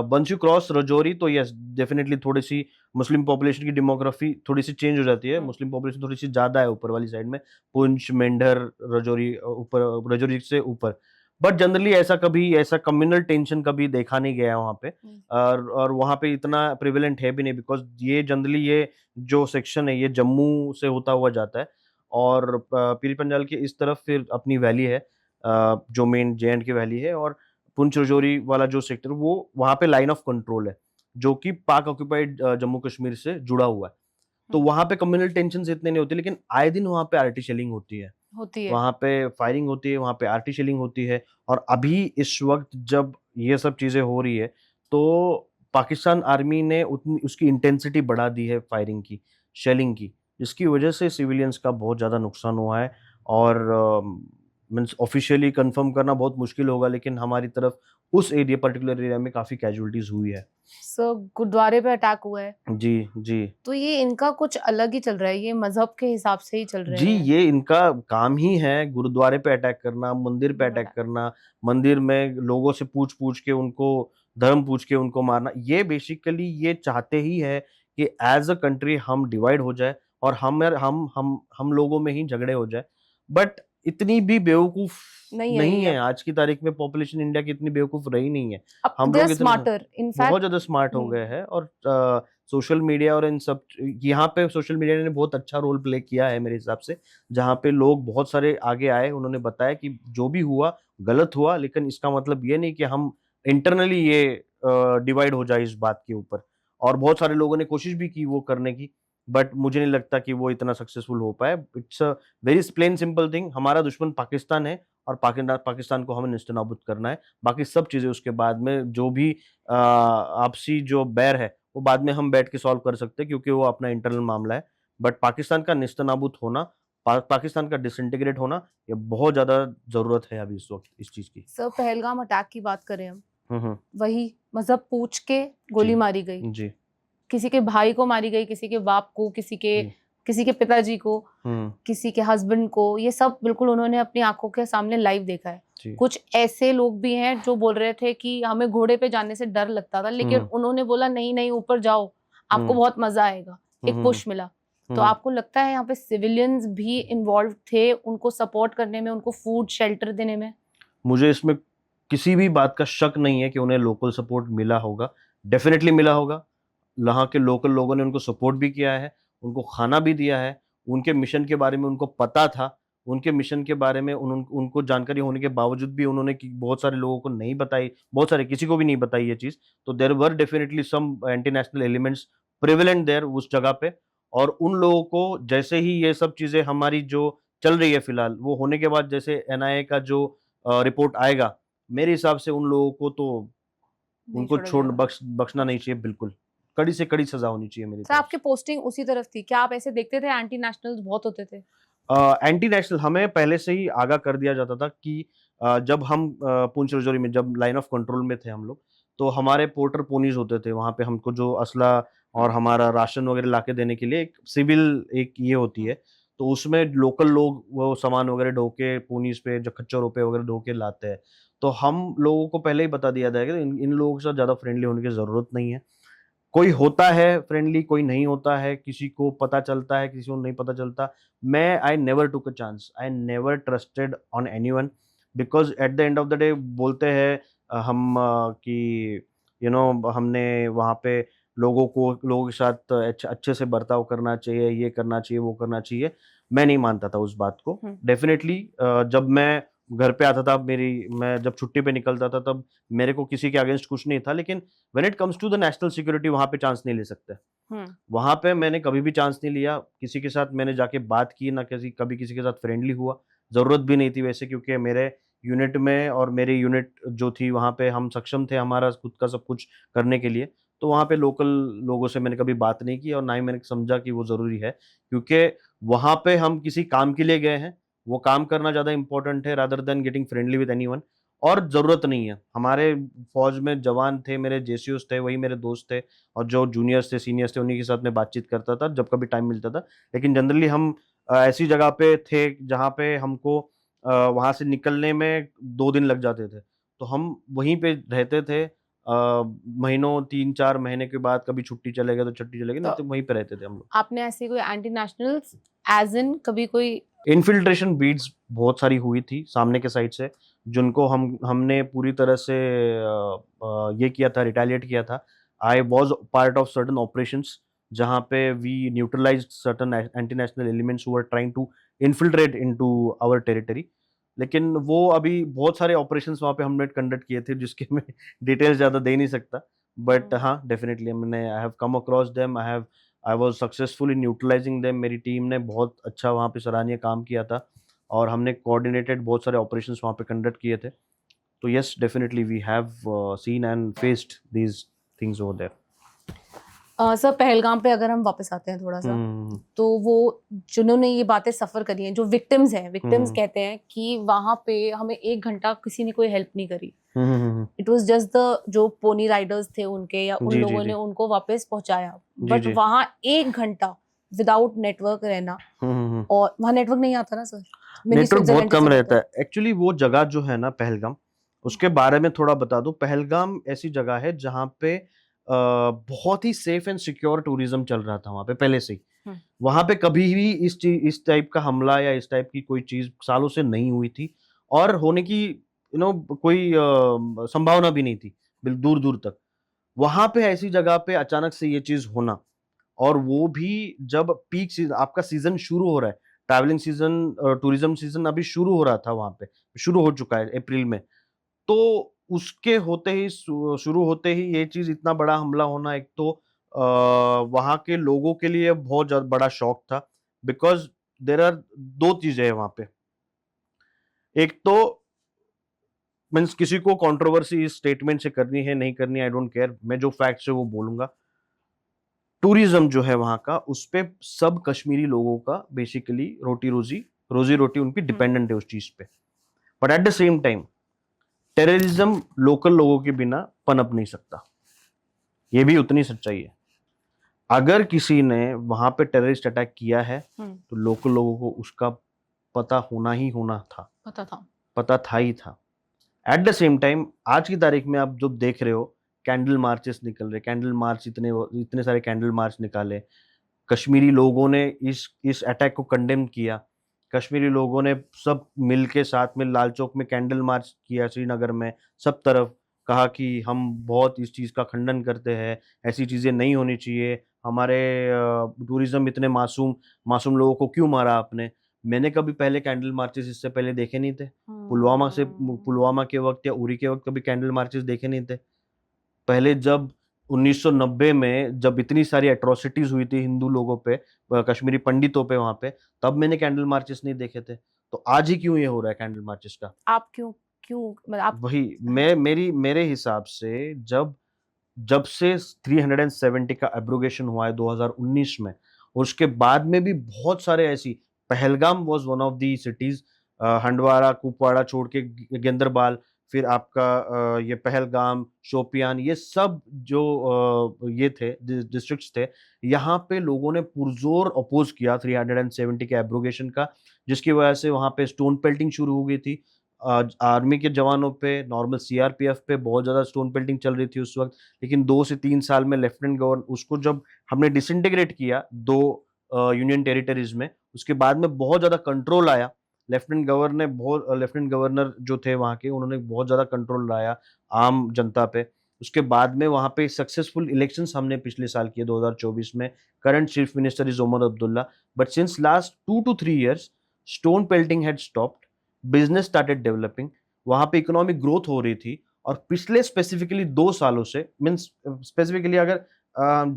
S1: वंस यू क्रॉस राजौरी तो यस डेफिनेटली थोड़ी सी मुस्लिम पॉपुलेशन की डेमोग्राफी थोड़ी सी चेंज हो जाती है। मुस्लिम पॉपुलेशन थोड़ी सी ज्यादा है ऊपर वाली साइड में, पुंछ मेंढर राजौरी ऊपर, राजौरी से ऊपर। बट जनरली ऐसा कभी ऐसा कम्युनल टेंशन कभी देखा नहीं गया वहाँ पे। और वहाँ पे इतना प्रिवेलेंट है भी नहीं, बिकॉज ये जनरली ये जो सेक्शन है ये जम्मू से होता हुआ जाता है और पीर पंजाल के इस तरफ फिर अपनी वैली है, जो मेन जे एंड के वैली है, और पुंछ राजौरी वाला जो सेक्टर वो वहाँ पे लाइन ऑफ कंट्रोल है जो कि पाक ऑक्यूपाइड जम्मू कश्मीर से जुड़ा हुआ है। तो वहाँ पे कम्युनल टेंशन इतने नहीं होते, लेकिन आए दिन वहाँ पे आरटी शेलिंग
S2: होती है।
S1: वहाँ पे फायरिंग होती है, वहाँ पे आरटी शेलिंग होती है। और अभी इस वक्त जब ये सब चीजें हो रही है तो पाकिस्तान आर्मी ने उतनी उसकी इंटेंसिटी बढ़ा दी है फायरिंग की, शेलिंग की, जिसकी वजह से सिविलियंस का बहुत ज़्यादा नुकसान हुआ है। और मीन्स ऑफिशियली कंफर्म करना बहुत मुश्किल होगा, लेकिन हमारी तरफ उस एरिया पर्टिकुलर एरिया में काफ़ी कैजुअलिटीज़ हुई है।
S2: सर गुरुद्वारे पे अटैक हुआ है,
S1: जी जी
S2: तो ये इनका कुछ अलग ही चल रहा है, ये मजहब के हिसाब से ही चल रहे
S1: जी,
S2: हैं।
S1: ये इनका काम ही है गुरुद्वारे पे अटैक करना, मंदिर पे अटैक करना, मंदिर में लोगों से पूछ-पूछ के उनको धर्म पूछ के उनको मारना। ये बेसिकली ये चाहते ही है कि एज़ अ कंट्री हम डिवाइड हो जाए और हम लोगों में ही झगड़े हो जाए। बट इतनी भी बेवकूफ़
S2: नहीं है
S1: नहीं
S2: ये
S1: है,
S2: अब।
S1: आज की तारीख में पॉपुलेशन इंडिया की इतनी बेवकूफ़ रही नहीं है।
S2: अब
S1: हम
S2: दे आर
S1: लोग इतने
S2: स्मार्टर
S1: बहुत
S2: इनफैक्ट।
S1: ज़्यादा स्मार्ट हो गए हैं। और सोशल मीडिया और इन सब यहाँ पे सोशल मीडिया ने बहुत अच्छा रोल प्ले किया है मेरे हिसाब से, जहाँ पे लोग बहुत सारे आगे आए, उन्होंने बताया कि जो भी हुआ गलत हुआ, लेकिन इसका मतलब ये नहीं कि हम इंटरनली ये डिवाइड हो जाए इस बात के ऊपर। और बहुत सारे लोगों ने कोशिश भी की वो करने की, बट मुझे नहीं लगता कि वो इतना सक्सेसफुल हो पाए। It's a very plain simple thing, हमारा दुश्मन पाकिस्तान है और पाकिस्तान को हमें नेस्तनाबूद करना है। बाकी सब चीज़ें उसके बाद में जो भी आपसी जो बैर है वो बाद में हम बैठ के सॉल्व कर सकते हैं, क्योंकि वो अपना इंटरनल मामला है। बट पाकिस्तान का नेस्तनाबूद होना, पाकिस्तान का डिसइंटीग्रेट होना, ये बहुत ज़्यादा ज़रूरत है अभी इस वक़्त इस चीज़ की।
S2: सर पहलगाम अटैक की बात करें हम,
S1: हुँ।
S2: वही मजहब पूछ के गोली
S1: जी,
S2: मारी गई,
S1: जी,
S2: किसी के भाई को मारी गई, किसी के बाप को,
S1: जी।
S2: किसी के पिताजी को,
S1: हुँ,
S2: किसी के हस्बैंड को, ये सब बिल्कुल उन्होंने अपनी आंखों के सामने लाइव देखा है।
S1: जी।
S2: कुछ ऐसे लोग भी हैं जो बोल रहे थे कि हमें घोड़े पे जाने से डर लगता था, लेकिन
S1: हुँ,
S2: उन्होंने बोला नहीं नहीं ऊपर जाओ, आपको
S1: हुँ,
S2: बहुत मजा आएगा,
S1: हुँ,
S2: एक
S1: हुँ,
S2: पुश मिला। तो
S1: हुँ।
S2: आपको लगता है यहाँ पे सिविलियंस भी इन्वॉल्व थे उनको सपोर्ट करने में, उनको फूड शेल्टर देने में?
S1: मुझे इसमें किसी भी बात का शक नहीं है कि उन्हें लोकल सपोर्ट मिला होगा, डेफ़िनेटली मिला होगा। वहाँ के लोकल लोगों ने उनको सपोर्ट भी किया है, उनको खाना भी दिया है, उनके मिशन के बारे में उनको पता था, उनके मिशन के बारे में उनको जानकारी होने के बावजूद भी उन्होंने कि बहुत सारे लोगों को नहीं बताई, बहुत सारे किसी को भी नहीं बताई ये चीज़। तो there were definitely some anti national elements prevalent there उस जगह पे। और उन लोगों को जैसे ही ये सब चीज़ें हमारी जो चल रही है फिलहाल, वो होने के बाद जैसे एनआईए का जो रिपोर्ट आएगा, मेरे हिसाब से उन लोगों को तो
S2: नहीं
S1: उनको
S2: छोड़ा
S1: छोड़
S2: जाएगा।
S1: बख्शना नहीं चाहिए बिल्कुल। कड़ी से कड़ी सज़ा होनी चाहिए मेरी
S2: सर
S1: तरफ
S2: आपकी
S1: से।
S2: पोस्टिंग उसी तरफ थी, क्या आप ऐसे देखते थे एंटी नेशनल्स बहुत होते थे?
S1: एंटी नेशनल हमें पहले से ही आगाह कर दिया जाता था कि जब हम पुंछ राजौरी में जब लाइन ऑफ कंट्रोल में थे हम लोग, तो हमारे पोर्टर पोनीज़ होते थे वहाँ पे, हमको जो असला और हमारा राशन वगैरह लाके देने के लिए एक सिविल एक ये होती है, तो उसमें लोकल लोग वो सामान वगैरह ढो के पोनीज़ पे जो खच्चरों पे वगैरह ढो के लाते हैं। तो हम लोगों को पहले ही बता दिया जाएगा कि इन लोगों के साथ ज़्यादा फ्रेंडली होने की ज़रूरत नहीं है। कोई होता है फ्रेंडली, कोई नहीं होता है, किसी को पता चलता है, किसी को नहीं पता चलता। मैं आई नेवर टूक a chance, I never trusted on anyone because at the end of the day बोलते हैं कि हमने वहाँ पे लोगों के साथ अच्छे से बर्ताव करना चाहिए, ये करना चाहिए, वो करना चाहिए। मैं नहीं मानता था उस बात को।
S2: हुँ।
S1: डेफ़िनेटली जब मैं घर पे आता था, मैं जब छुट्टी पे निकलता था, तब मेरे को किसी के अगेंस्ट कुछ नहीं था, लेकिन when it comes to the national security वहाँ पे चांस नहीं ले सकते।
S2: हुँ।
S1: वहाँ पे मैंने कभी भी चांस नहीं लिया, किसी के साथ मैंने जाके बात की, ना कभी किसी के साथ फ्रेंडली हुआ। ज़रूरत भी नहीं थी वैसे, क्योंकि मेरे यूनिट में और मेरी यूनिट जो थी वहाँ पे हम सक्षम थे हमारा खुद का सब कुछ करने के लिए। तो वहाँ पे लोकल लोगों से मैंने कभी बात नहीं की और ना ही मैंने समझा कि वो ज़रूरी है, क्योंकि वहाँ पे हम किसी काम के लिए गए हैं, वो काम करना ज़्यादा इम्पोर्टेंट है rather than getting friendly with anyone. और ज़रूरत नहीं है। हमारे फ़ौज में जवान थे, मेरे जेसीओज़ थे, वही मेरे दोस्त थे और जो जूनियर्स थे, सीनियर्स थे, उन्हीं के साथ मैं बातचीत करता था जब कभी टाइम मिलता था। लेकिन जनरली हम ऐसी जगह पे थे जहाँ पे हमको वहाँ से निकलने में 2 दिन लग जाते थे। तो हम वहीं पे रहते थे महीनों 3-4 महीने के बाद कभी छुट्टी चले गए तो छुट्टी चले गए, नहीं
S2: तो
S1: तो वहीं पे रहते थे हम लोग।
S2: आपने ऐसी कोई एंटी नेशनल्स एज़ इन कभी कोई
S1: इन्फिल्ट्रेशन बीट्स बहुत सारी हुई थी सामने के साइड से, जिनको हमने पूरी तरह से ये किया था, रिटेलिएट किया था। I was part of certain operations जहाँ पे we neutralised certain anti national elements who were trying to infiltrate into our territory. लेकिन वो अभी बहुत सारे ऑपरेशंस वहाँ पे हमने कंडक्ट किए थे जिसके मैं डिटेल्स ज़्यादा दे नहीं सकता। बट
S2: हुँ।
S1: हाँ, definitely I have come across them, I was successful in neutralising them. मेरी टीम ने बहुत अच्छा वहाँ पे सराहनीय काम किया था और हमने कोऑर्डिनेटेड बहुत सारे ऑपरेशंस वहाँ पे कंडक्ट किए थे। तो yes, definitely we have seen and faced these things over there.
S2: Sir Pahalgam पे अगर हम वापस आते हैं थोड़ा-सा,
S1: हुँ,
S2: तो वो जिन्होंने ये बातें सफ़र करी हैं, जो विक्टिम्स हैं, विक्टिम्स
S1: हुँ,
S2: कहते हैं कि वहाँ पे हमें 1 घंटा किसी ने कोई हेल्प नहीं करी।
S1: हुँ, हुँ, हुँ, हुँ।
S2: इट वाज़ जस्ट द जो पोनी राइडर्स थे उनके या उन
S1: जी, जी,
S2: लोगों ने
S1: जी।
S2: उनको वापस पहुँचाया।
S1: जी,
S2: बट
S1: जी।
S2: वहाँ 1 घंटा विदाउट नेटवर्क रहना
S1: हुँ, हुँ, हुँ।
S2: और वहाँ नेटवर्क नहीं आता ना सर, मिनी
S1: नेटवर्क बहुत
S2: स्विट्ज़रलैंड
S1: कम
S2: जिसे कहते
S1: रहता
S2: हैं।
S1: है। एक्चुअली वो जगह जो है ना पहलगाम, उसके बारे में थोड़ा बता दूँ। पहलगाम ऐसी जगह है जहाँ पे बहुत ही सेफ एंड सिक्योर टूरिज़्म चल रहा था वहाँ पे पहले से ही।
S2: हुँ,
S1: वहाँ पे कभी भी इस टाइप का हमला या इस टाइप की कोई चीज़ सालों से नहीं हुई थी और होने की कोई संभावना भी नहीं थी, दूर-दूर तक। वहाँ पे ऐसी जगह पे अचानक से ये चीज़ होना और वो भी जब पीक सीज़न आपका सीज़न शुरू हो रहा है, ट्रैवलिंग सीज़न टूरिज़्म सीज़न अभी शुरू हो रहा था वहाँ पे, शुरू हो चुका है अप्रैल में। तो उसके होते ही शुरू होते ही ये चीज़ इतना बड़ा हमला होना एक तो वहाँ के लोगों के लिए बहुत बड़ा शॉक था बिकॉज़ देयर आर 2 चीज़ें हैं वहाँ पे। एक तो मीन्स किसी को कंट्रोवर्सी इस स्टेटमेंट से करनी है, नहीं करनी है, आई डोंट केयर। मैं जो फैक्ट्स है वो बोलूँगा। टूरिज़्म जो है वहाँ का, उसपे सब कश्मीरी लोगों का बेसिकली रोज़ी-रोटी उनकी
S2: हुँ,
S1: डिपेंडेंट है उस चीज़ पे। But at the same time terrorism local लोगों के बिना पनप नहीं सकता। ये भी उतनी सच्चाई है। अगर किसी ने वहाँ पे टेररिस्ट अटैक किया है,
S2: हुँ,
S1: तो लोकल लोगों को उसका पता होना ही होना था,
S2: पता था।
S1: पता था ही था। एट द सेम टाइम आज की तारीख में आप जो देख रहे हो, कैंडल मार्चेस निकल रहे, कैंडल मार्च इतने सारे कैंडल मार्च निकाले। कश्मीरी लोगों ने इस अटैक को कंडेम किया। कश्मीरी लोगों ने सब मिल के साथ में लाल चौक में कैंडल मार्च किया श्रीनगर में, सब तरफ कहा कि हम बहुत इस चीज़ का खंडन करते हैं, ऐसी चीज़ें नहीं होनी चाहिए। हमारे टूरिज़्म इतने मासूम मासूम लोगों को क्यों मारा आपने? मैंने कभी पहले कैंडल मार्चेस इससे पहले देखे नहीं थे।
S2: हुँ,
S1: पुलवामा के वक़्त या उरी के वक़्त कभी कैंडल मार्चेस देखे नहीं थे। पहले जब 1990 में जब इतनी सारी एट्रोसिटीज़ हुई थी हिंदू लोगों पे कश्मीरी पंडितों पे वहाँ पे, तब मैंने कैंडल मार्चेस नहीं देखे थे। तो आज ही क्यों ये हो रहा है कैंडल मार्चेस का?
S2: आप क्यों क्यों मतलब आप
S1: वही
S2: हाँ,
S1: मेरे हिसाब से जब जब से 370 का एब्रोगेशन हुआ है 2019 में, उसके बाद में भी बहुत सारे ऐसी Pahalgam was one of the cities Handwara, Kupwara छोड़ के गेंदरबाल, फिर आपका ये पहलगाम, शोपियान ये सब जो ये थे डिस्ट्रिक्ट्स थे, यहाँ पे लोगों ने पुरज़ोर अपोज़ किया 370 के एब्रोगेशन का, जिसकी वजह से वहाँ पे स्टोन पेल्टिंग शुरू हो गई थी। आर्मी के जवानों पे, नॉर्मल सीआरपीएफ पे बहुत ज़्यादा स्टोन पेल्टिंग चल रही थी उस वक़्त। लेकिन 2 से 3 साल में लेफ्टिनेंट गवर्न उसको जब हमने डिसइंटीग्रेट किया 2 यूनियन टेरिटरीज़ में, उसके बाद में बहुत ज़्यादा कंट्रोल आया। लेफ्टिनेंट गवर्नर जो थे वहाँ के, उन्होंने बहुत ज़्यादा कंट्रोल लाया आम जनता पे। उसके बाद में वहाँ पे सक्सेसफुल इलेक्शंस हमने पिछले साल किए 2024 में। Current chief minister is Omar Abdullah, but since last 2 to 3 years, stone pelting had stopped, business started developing, वहाँ पे इकोनॉमिक ग्रोथ हो रही थी। और पिछले स्पेसिफिकली 2 सालों से मीन्स स्पेसिफिकली अगर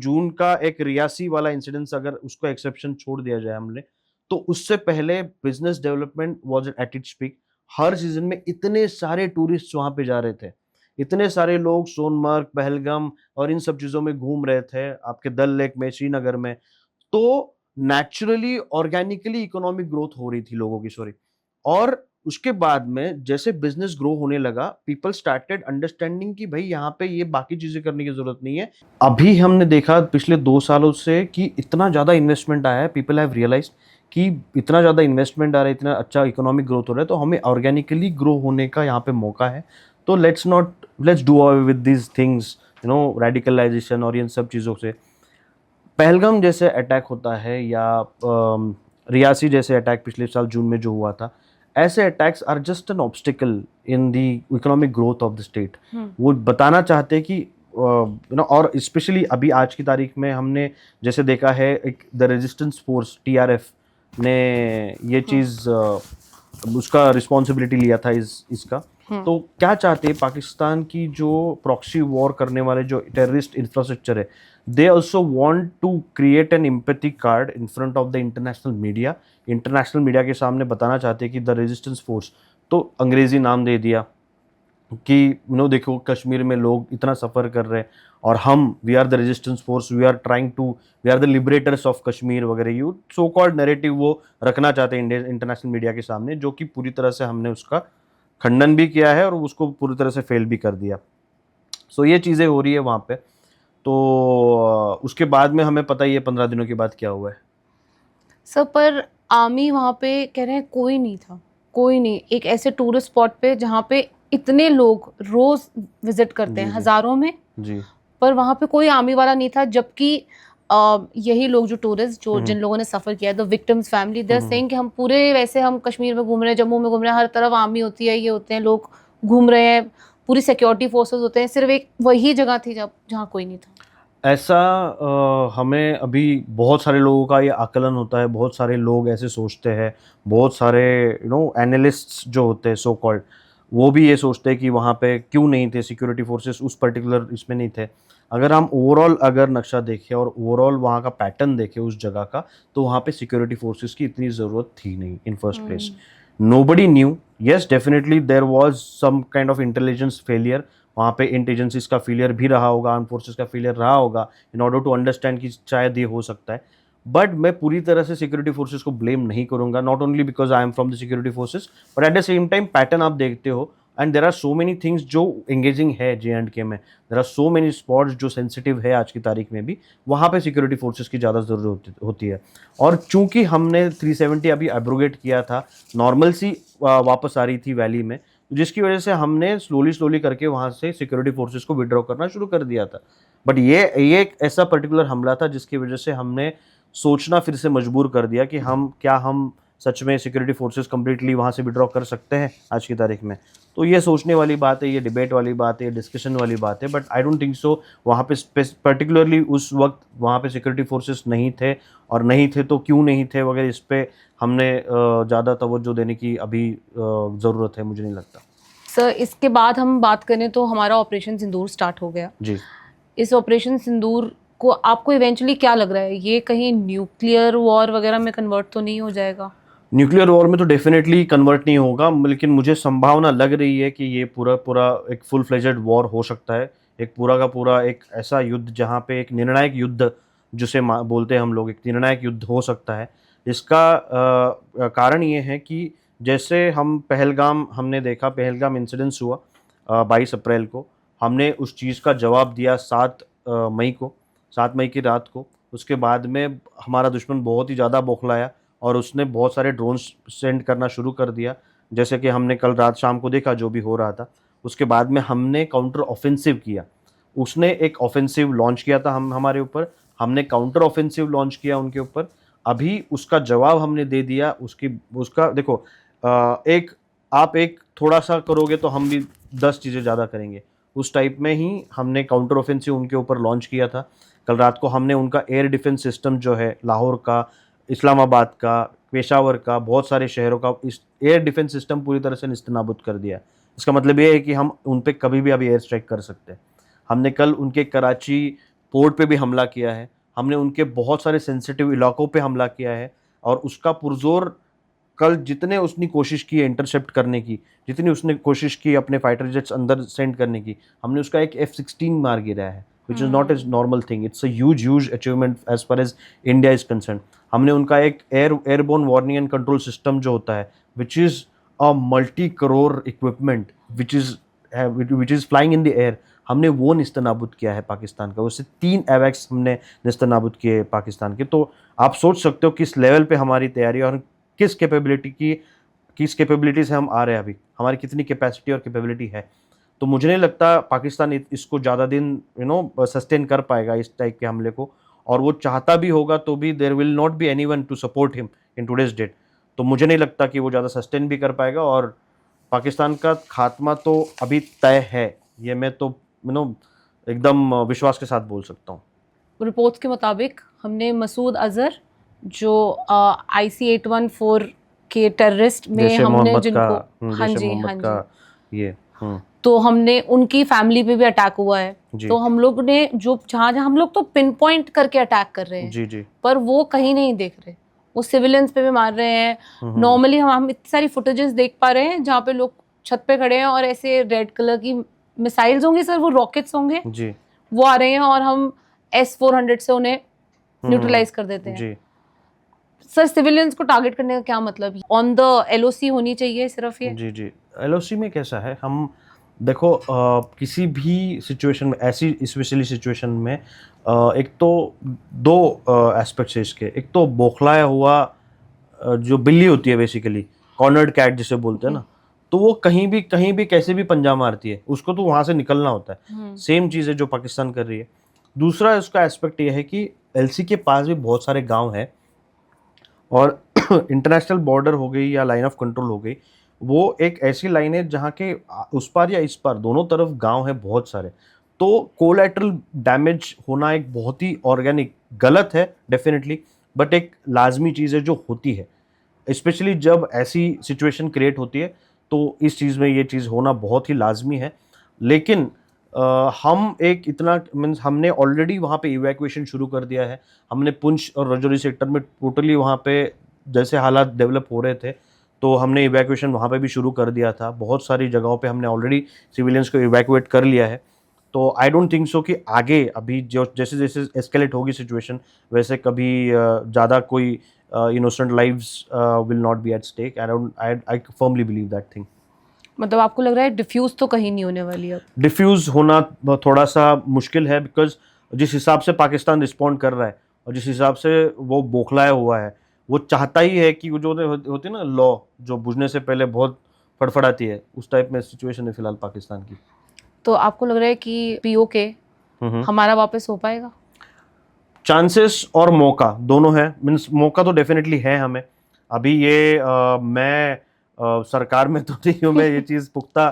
S1: जून का एक रियासी वाला इंसिडेंस अगर उसको एक्सेप्शन छोड़ दिया जाए हमने, तो उससे पहले business development was at its peak. Her season में इतने सारे टूरिस्ट्स वहाँ पे जा रहे थे। इतने सारे लोग सोनमर्ग, पहलगाम और इन सब चीज़ों में घूम रहे थे, आपके डल लेक में, श्रीनगर में। तो नेचुरली, ऑर्गेनिकली इकोनॉमिक ग्रोथ हो रही थी लोगों की, सॉरी। और उसके बाद में जैसे बिज़नेस ग्रो होने लगा, पीपल स्टार्टेड अंडरस्टैंडिंग कि भई यहाँ पे ये बाकी चीज़ें करने की ज़रूरत नहीं है। अभी हमने देखा पिछले 2 सालों से कि इतना ज़्यादा इन्वेस्टमेंट आया है, पीपल हैव रियलाइज़्ड कि इतना ज़्यादा इन्वेस्टमेंट आ रहा है, इतना अच्छा इकोनॉमिक ग्रोथ हो रहा है, तो हमें ऑर्गेनिकली ग्रो होने का यहाँ पे मौका है। तो let's do away with these things, radicalisation और इन सब चीज़ों से। पहलगाम जैसे अटैक होता है या रियासी जैसे अटैक पिछले साल जून में जो हुआ था, ऐसे attacks are just an obstacle in the economic growth of the state. वो बताना चाहते हैं कि और स्पेशली अभी आज की तारीख में हमने जैसे देखा है, एक द रेजिस्टेंस फोर्स टीआरएफ ने ये चीज़ उसका रिस्पॉन्सिबिलिटी लिया था इसका। तो क्या चाहते हैं पाकिस्तान की जो प्रॉक्सी वॉर करने वाले जो टेररिस्ट इंफ्रास्ट्रक्चर है, they also want to create an empathy card in front of the international media। International media के सामने बताना चाहते हैं कि द रेजिस्टेंस फोर्स, तो अंग्रेजी नाम दे दिया कि देखो कश्मीर में लोग इतना सफ़र कर रहे हैं और हम we are the resistance force, we are the liberators of Kashmir वगैरह, यू सो कॉल्ड नैरेटिव वो रखना चाहते हैं इंटरनेशनल मीडिया के सामने, जो कि पूरी तरह से हमने उसका खंडन भी किया है और उसको पूरी तरह से फेल भी कर दिया। सो ये चीज़ें हो रही है वहाँ पे। तो उसके बाद में हमें पता ही है 15 दिनों के बाद क्या हुआ है।
S2: सर पर आर्मी वहाँ पे कह रहे हैं कोई नहीं था, कोई नहीं। एक ऐसे टूरिस्ट स्पॉट पे जहाँ पे इतने लोग रोज विजिट करते हैं,
S1: जी, जी।
S2: हजारों में,
S1: जी।
S2: पर वहाँ पे कोई आर्मी वाला नहीं था। जबकि यही लोग जो टूरिस्ट जो जिन लोगों ने सफर किया, the victims family, they are saying कि हम पूरे वैसे हम कश्मीर में घूम रहे हैं, जम्मू में घूम रहे हैं, हर तरफ आर्मी होती है, ये होते हैं, लोग घूम रहे हैं, पूरी सिक्योरिटी फोर्सेस होते हैं, सिर्फ एक वही जगह थी जहाँ कोई नहीं था।
S1: ऐसा हमें अभी बहुत सारे लोगों का ये आकलन होता है, बहुत सारे लोग ऐसे सोचते हैं, बहुत सारे एनालिस्ट्स जो होते हैं सो कॉल्ड, वो भी ये सोचते हैं कि वहाँ पे क्यों नहीं थे सिक्योरिटी फोर्सेस, उस पर्टिकुलर इसमें नहीं थे। अगर हम ओवरऑल अगर नक्शा देखें और ओवरऑल वहाँ का पैटर्न देखें उस जगह का, तो वहाँ पे सिक्योरिटी फोर्सेस की इतनी ज़रूरत थी नहीं in first place. Nobody knew, yes definitely there was some kind of intelligence failure, वहाँ पे इंटेलिजेंसीज का फेलियर भी रहा होगा, आर्म फोर्सेस का फेलियर रहा होगा इन ऑर्डर टू अंडरस्टैंड कि शायद ये हो सकता है। बट मैं पूरी तरह से सिक्योरिटी फोर्सेस को ब्लेम नहीं करूंगा, not only because I am from the security forces, but at the same time pattern आप देखते हो and there are so many things जो एंगेजिंग है JNK में, there are so many spots जो सेंसिटिव है आज की तारीख में भी, वहाँ पे सिक्योरिटी फोर्सेस की ज़्यादा ज़रूरत होती है। और चूंकि हमने 370 अभी एब्रोगेट किया था, नॉर्मल सी वापस आ रही थी वैली में, जिसकी वजह से हमने स्लोली करके वहाँ से सिक्योरिटी फोर्सेस को विड्रॉ करना शुरू कर दिया था। बट ये एक ऐसा पर्टिकुलर हमला था जिसकी वजह से हमने सोचना फिर से मजबूर कर दिया कि हम सच में सिक्योरिटी फोर्सेस कंप्लीटली वहाँ से विड्रॉ कर सकते हैं आज की तारीख में। तो ये सोचने वाली बात है, ये डिबेट वाली बात है, ये डिस्कशन वाली बात है, but I don't think so वहाँ पे पर्टिकुलरली उस वक्त वहाँ पे सिक्योरिटी फोर्सेस नहीं थे, और नहीं थे तो क्यों नहीं थे वगैरह, इस पे हमने ज़्यादा तवज्जो देने की अभी ज़रूरत है, मुझे नहीं लगता।
S2: सर इसके बाद हम बात करें तो हमारा ऑपरेशन सिंदूर स्टार्ट हो गया
S1: जी।
S2: इस ऑपरेशन सिंदूर को आपको इवेंचुअली क्या लग रहा है, ये कहीं न्यूक्लियर वॉर वगैरह में कन्वर्ट तो नहीं हो जाएगा?
S1: न्यूक्लियर वॉर में तो डेफिनेटली कन्वर्ट नहीं होगा, लेकिन मुझे संभावना लग रही है कि ये पूरा एक फुल फ्लेजेड वॉर हो सकता है, एक पूरा का पूरा एक ऐसा युद्ध जहाँ पे एक निर्णायक युद्ध जिसे बोलते हैं हम लोग, एक निर्णायक युद्ध हो सकता है। इसका कारण ये है कि जैसे हम पहलगाम हमने देखा, पहलगाम इंसिडेंस हुआ 22 अप्रैल को, हमने उस चीज़ का जवाब दिया 7 मई की रात को। उसके बाद में हमारा दुश्मन बहुत ही ज़्यादा बौखलाया और उसने बहुत सारे ड्रोन्स सेंड करना शुरू कर दिया, जैसे कि हमने कल रात शाम को देखा जो भी हो रहा था, उसके बाद में हमने काउंटर ऑफेंसिव किया। उसने एक ऑफेंसिव लॉन्च किया था हमारे ऊपर, हमने काउंटर ऑफेंसिव लॉन्च किया उनके ऊपर। अभी उसका जवाब हमने दे दिया। उसका देखो, एक आप एक थोड़ा-सा करोगे तो हम भी 10 चीज़ें ज़्यादा करेंगे। उस टाइप में ही हमने काउंटर ऑफेंसिव उनके ऊपर लॉन्च किया था। कल रात को हमने उनका एयर डिफेंस सिस्टम जो है लाहौर का, इस्लामाबाद का, पेशावर का, बहुत सारे शहरों का इस एयर डिफेंस सिस्टम पूरी तरह से नेस्तनाबूद कर दिया। इसका मतलब ये है कि हम उन पे कभी भी अभी एयर स्ट्राइक कर सकते हैं। हमने कल उनके कराची पोर्ट पे भी हमला किया है। हमने उनके बहुत सारे सेंसिटिव इलाकों पे हमला किया है और उसका पुरज़ोर कल जितने उसने कोशिश की है इंटरसेप्ट करने की, जितनी उसने कोशिश की अपने फाइटर जेट्स अंदर सेंड करने की, हमने उसका एक F-16 मार गिराया है, which is not a normal thing. It's a huge achievement as far as India is concerned. हमने उनका एक airborne warning and control system जो होता है, which is a multi crore equipment which is flying in the air, हमने वो नेस्तनाबूद किया है पाकिस्तान का। उससे 3 एवैक्स हमने नेस्तनाबूद किए पाकिस्तान के। तो आप सोच सकते हो किस लेवल पे हमारी तैयारी है और किस कैपेबिलिटी से हम आ रहे हैं अभी, हमारी कितनी कैपेसिटी और कैपेबिलिटी है। तो मुझे नहीं लगता पाकिस्तान इसको ज़्यादा दिन सस्टेन कर पाएगा इस टाइप के हमले को, और वो चाहता भी होगा तो भी there will not be anyone to support him in today's date. तो मुझे नहीं लगता कि वो ज़्यादा सस्टेन भी कर पाएगा, और पाकिस्तान का खात्मा तो अभी तय है, ये मैं तो एकदम विश्वास के साथ बोल सकता हूँ।
S2: रिपोर्ट्स के मुताबिक हमने मसूद अजहर जो IC-814 के टेररिस्ट में
S1: जैसे
S2: हमने
S1: मोहम्मद का
S2: जिनको, हाँ
S1: जैसे
S2: जी हाँ
S1: मोहम्मद का
S2: जी,
S1: ये
S2: तो हमने उनकी फैमिली पे भी अटैक हुआ है।
S1: जी
S2: तो हम लोग ने जो जहाँ जहाँ हम लोग तो पिन पॉइंट करके अटैक कर रहे हैं,
S1: जी जी
S2: पर वो कहीं नहीं देख रहे, वो सिविलियंस पे भी मार रहे हैं। नॉर्मली हम इतनी सारी फुटेजेस देख पा रहे हैं जहाँ पे लोग छत पे खड़े हैं और ऐसे रेड कलर की मिसाइल्स होंगी सर, वो रॉकेट्स होंगे,
S1: जी
S2: वो आ रहे हैं और हम S-400 से उन्हें न्यूट्रलाइज कर देते हैं।
S1: जी
S2: सर सिविलियंस को टारगेट करने का क्या मतलब, ऑन द LOC होनी चाहिए सिर्फ ये?
S1: जी जी LOC में कैसा है, हम देखो किसी भी सिचुएशन में, ऐसी स्पेशली सिचुएशन में एक तो दो एस्पेक्ट्स है इसके। एक तो बौखलाया हुआ जो बिल्ली होती है, बेसिकली कॉर्नर्ड कैट जिसे बोलते हैं ना, तो वो कहीं भी कैसे भी पंजा मारती है, उसको तो वहाँ से निकलना होता है। सेम चीज़ है जो पाकिस्तान कर रही है। दूसरा इसका एस्पेक्ट ये है कि LC के पास भी बहुत सारे गांव हैं, और इंटरनेशनल बॉर्डर हो गई या लाइन ऑफ कंट्रोल हो गई, वो एक ऐसी लाइन है जहाँ के उस पार या इस पार दोनों तरफ गांव है बहुत सारे। तो कोलैटरल डैमेज होना एक बहुत ही ऑर्गेनिक, गलत है डेफिनेटली, बट एक लाजमी चीज़ है जो होती है, स्पेशली जब ऐसी सिचुएशन क्रिएट होती है। तो इस चीज़ में ये चीज़ होना बहुत ही लाजमी है। लेकिन हम एक इतना मीन्स हमने ऑलरेडी वहाँ पे इवैक्यूएशन शुरू कर दिया है। हमने पुंछ और रजौरी सेक्टर में टोटली वहाँ पे जैसे हालात डेवलप हो रहे थे, तो हमने इवैक्यूएशन वहाँ पे भी शुरू कर दिया था। बहुत सारी जगहों पे हमने ऑलरेडी सिविलियंस को इवैक्यूएट कर लिया है। तो आई डोंट थिंक सो कि आगे अभी जो जैसे जैसे एस्केलेट होगी सिचुएशन, वैसे कभी ज़्यादा कोई innocent lives will not be at stake. I firmly believe that thing.
S2: मतलब आपको लग रहा है डिफ्यूज तो कहीं नहीं होने वाली अब?
S1: डिफ्यूज़ होना थोड़ा सा मुश्किल है, बिकॉज जिस हिसाब से पाकिस्तान रिस्पॉन्ड कर रहा है और जिस हिसाब से वो बौखलाया हुआ है, वो चाहता ही है कि वो जो होती है ना लॉ, जो बुझने से पहले बहुत फड़फड़ाती है, उस टाइप में सिचुएशन है फिलहाल पाकिस्तान की।
S2: तो आपको लग रहा है कि POK हमारा वापस हो पाएगा?
S1: चांसेस और मौका दोनों है। मीन्स मौका तो डेफिनेटली है हमें। अभी ये मैं सरकार में तो नहीं हूँ, मैं ये चीज़ पुख्ता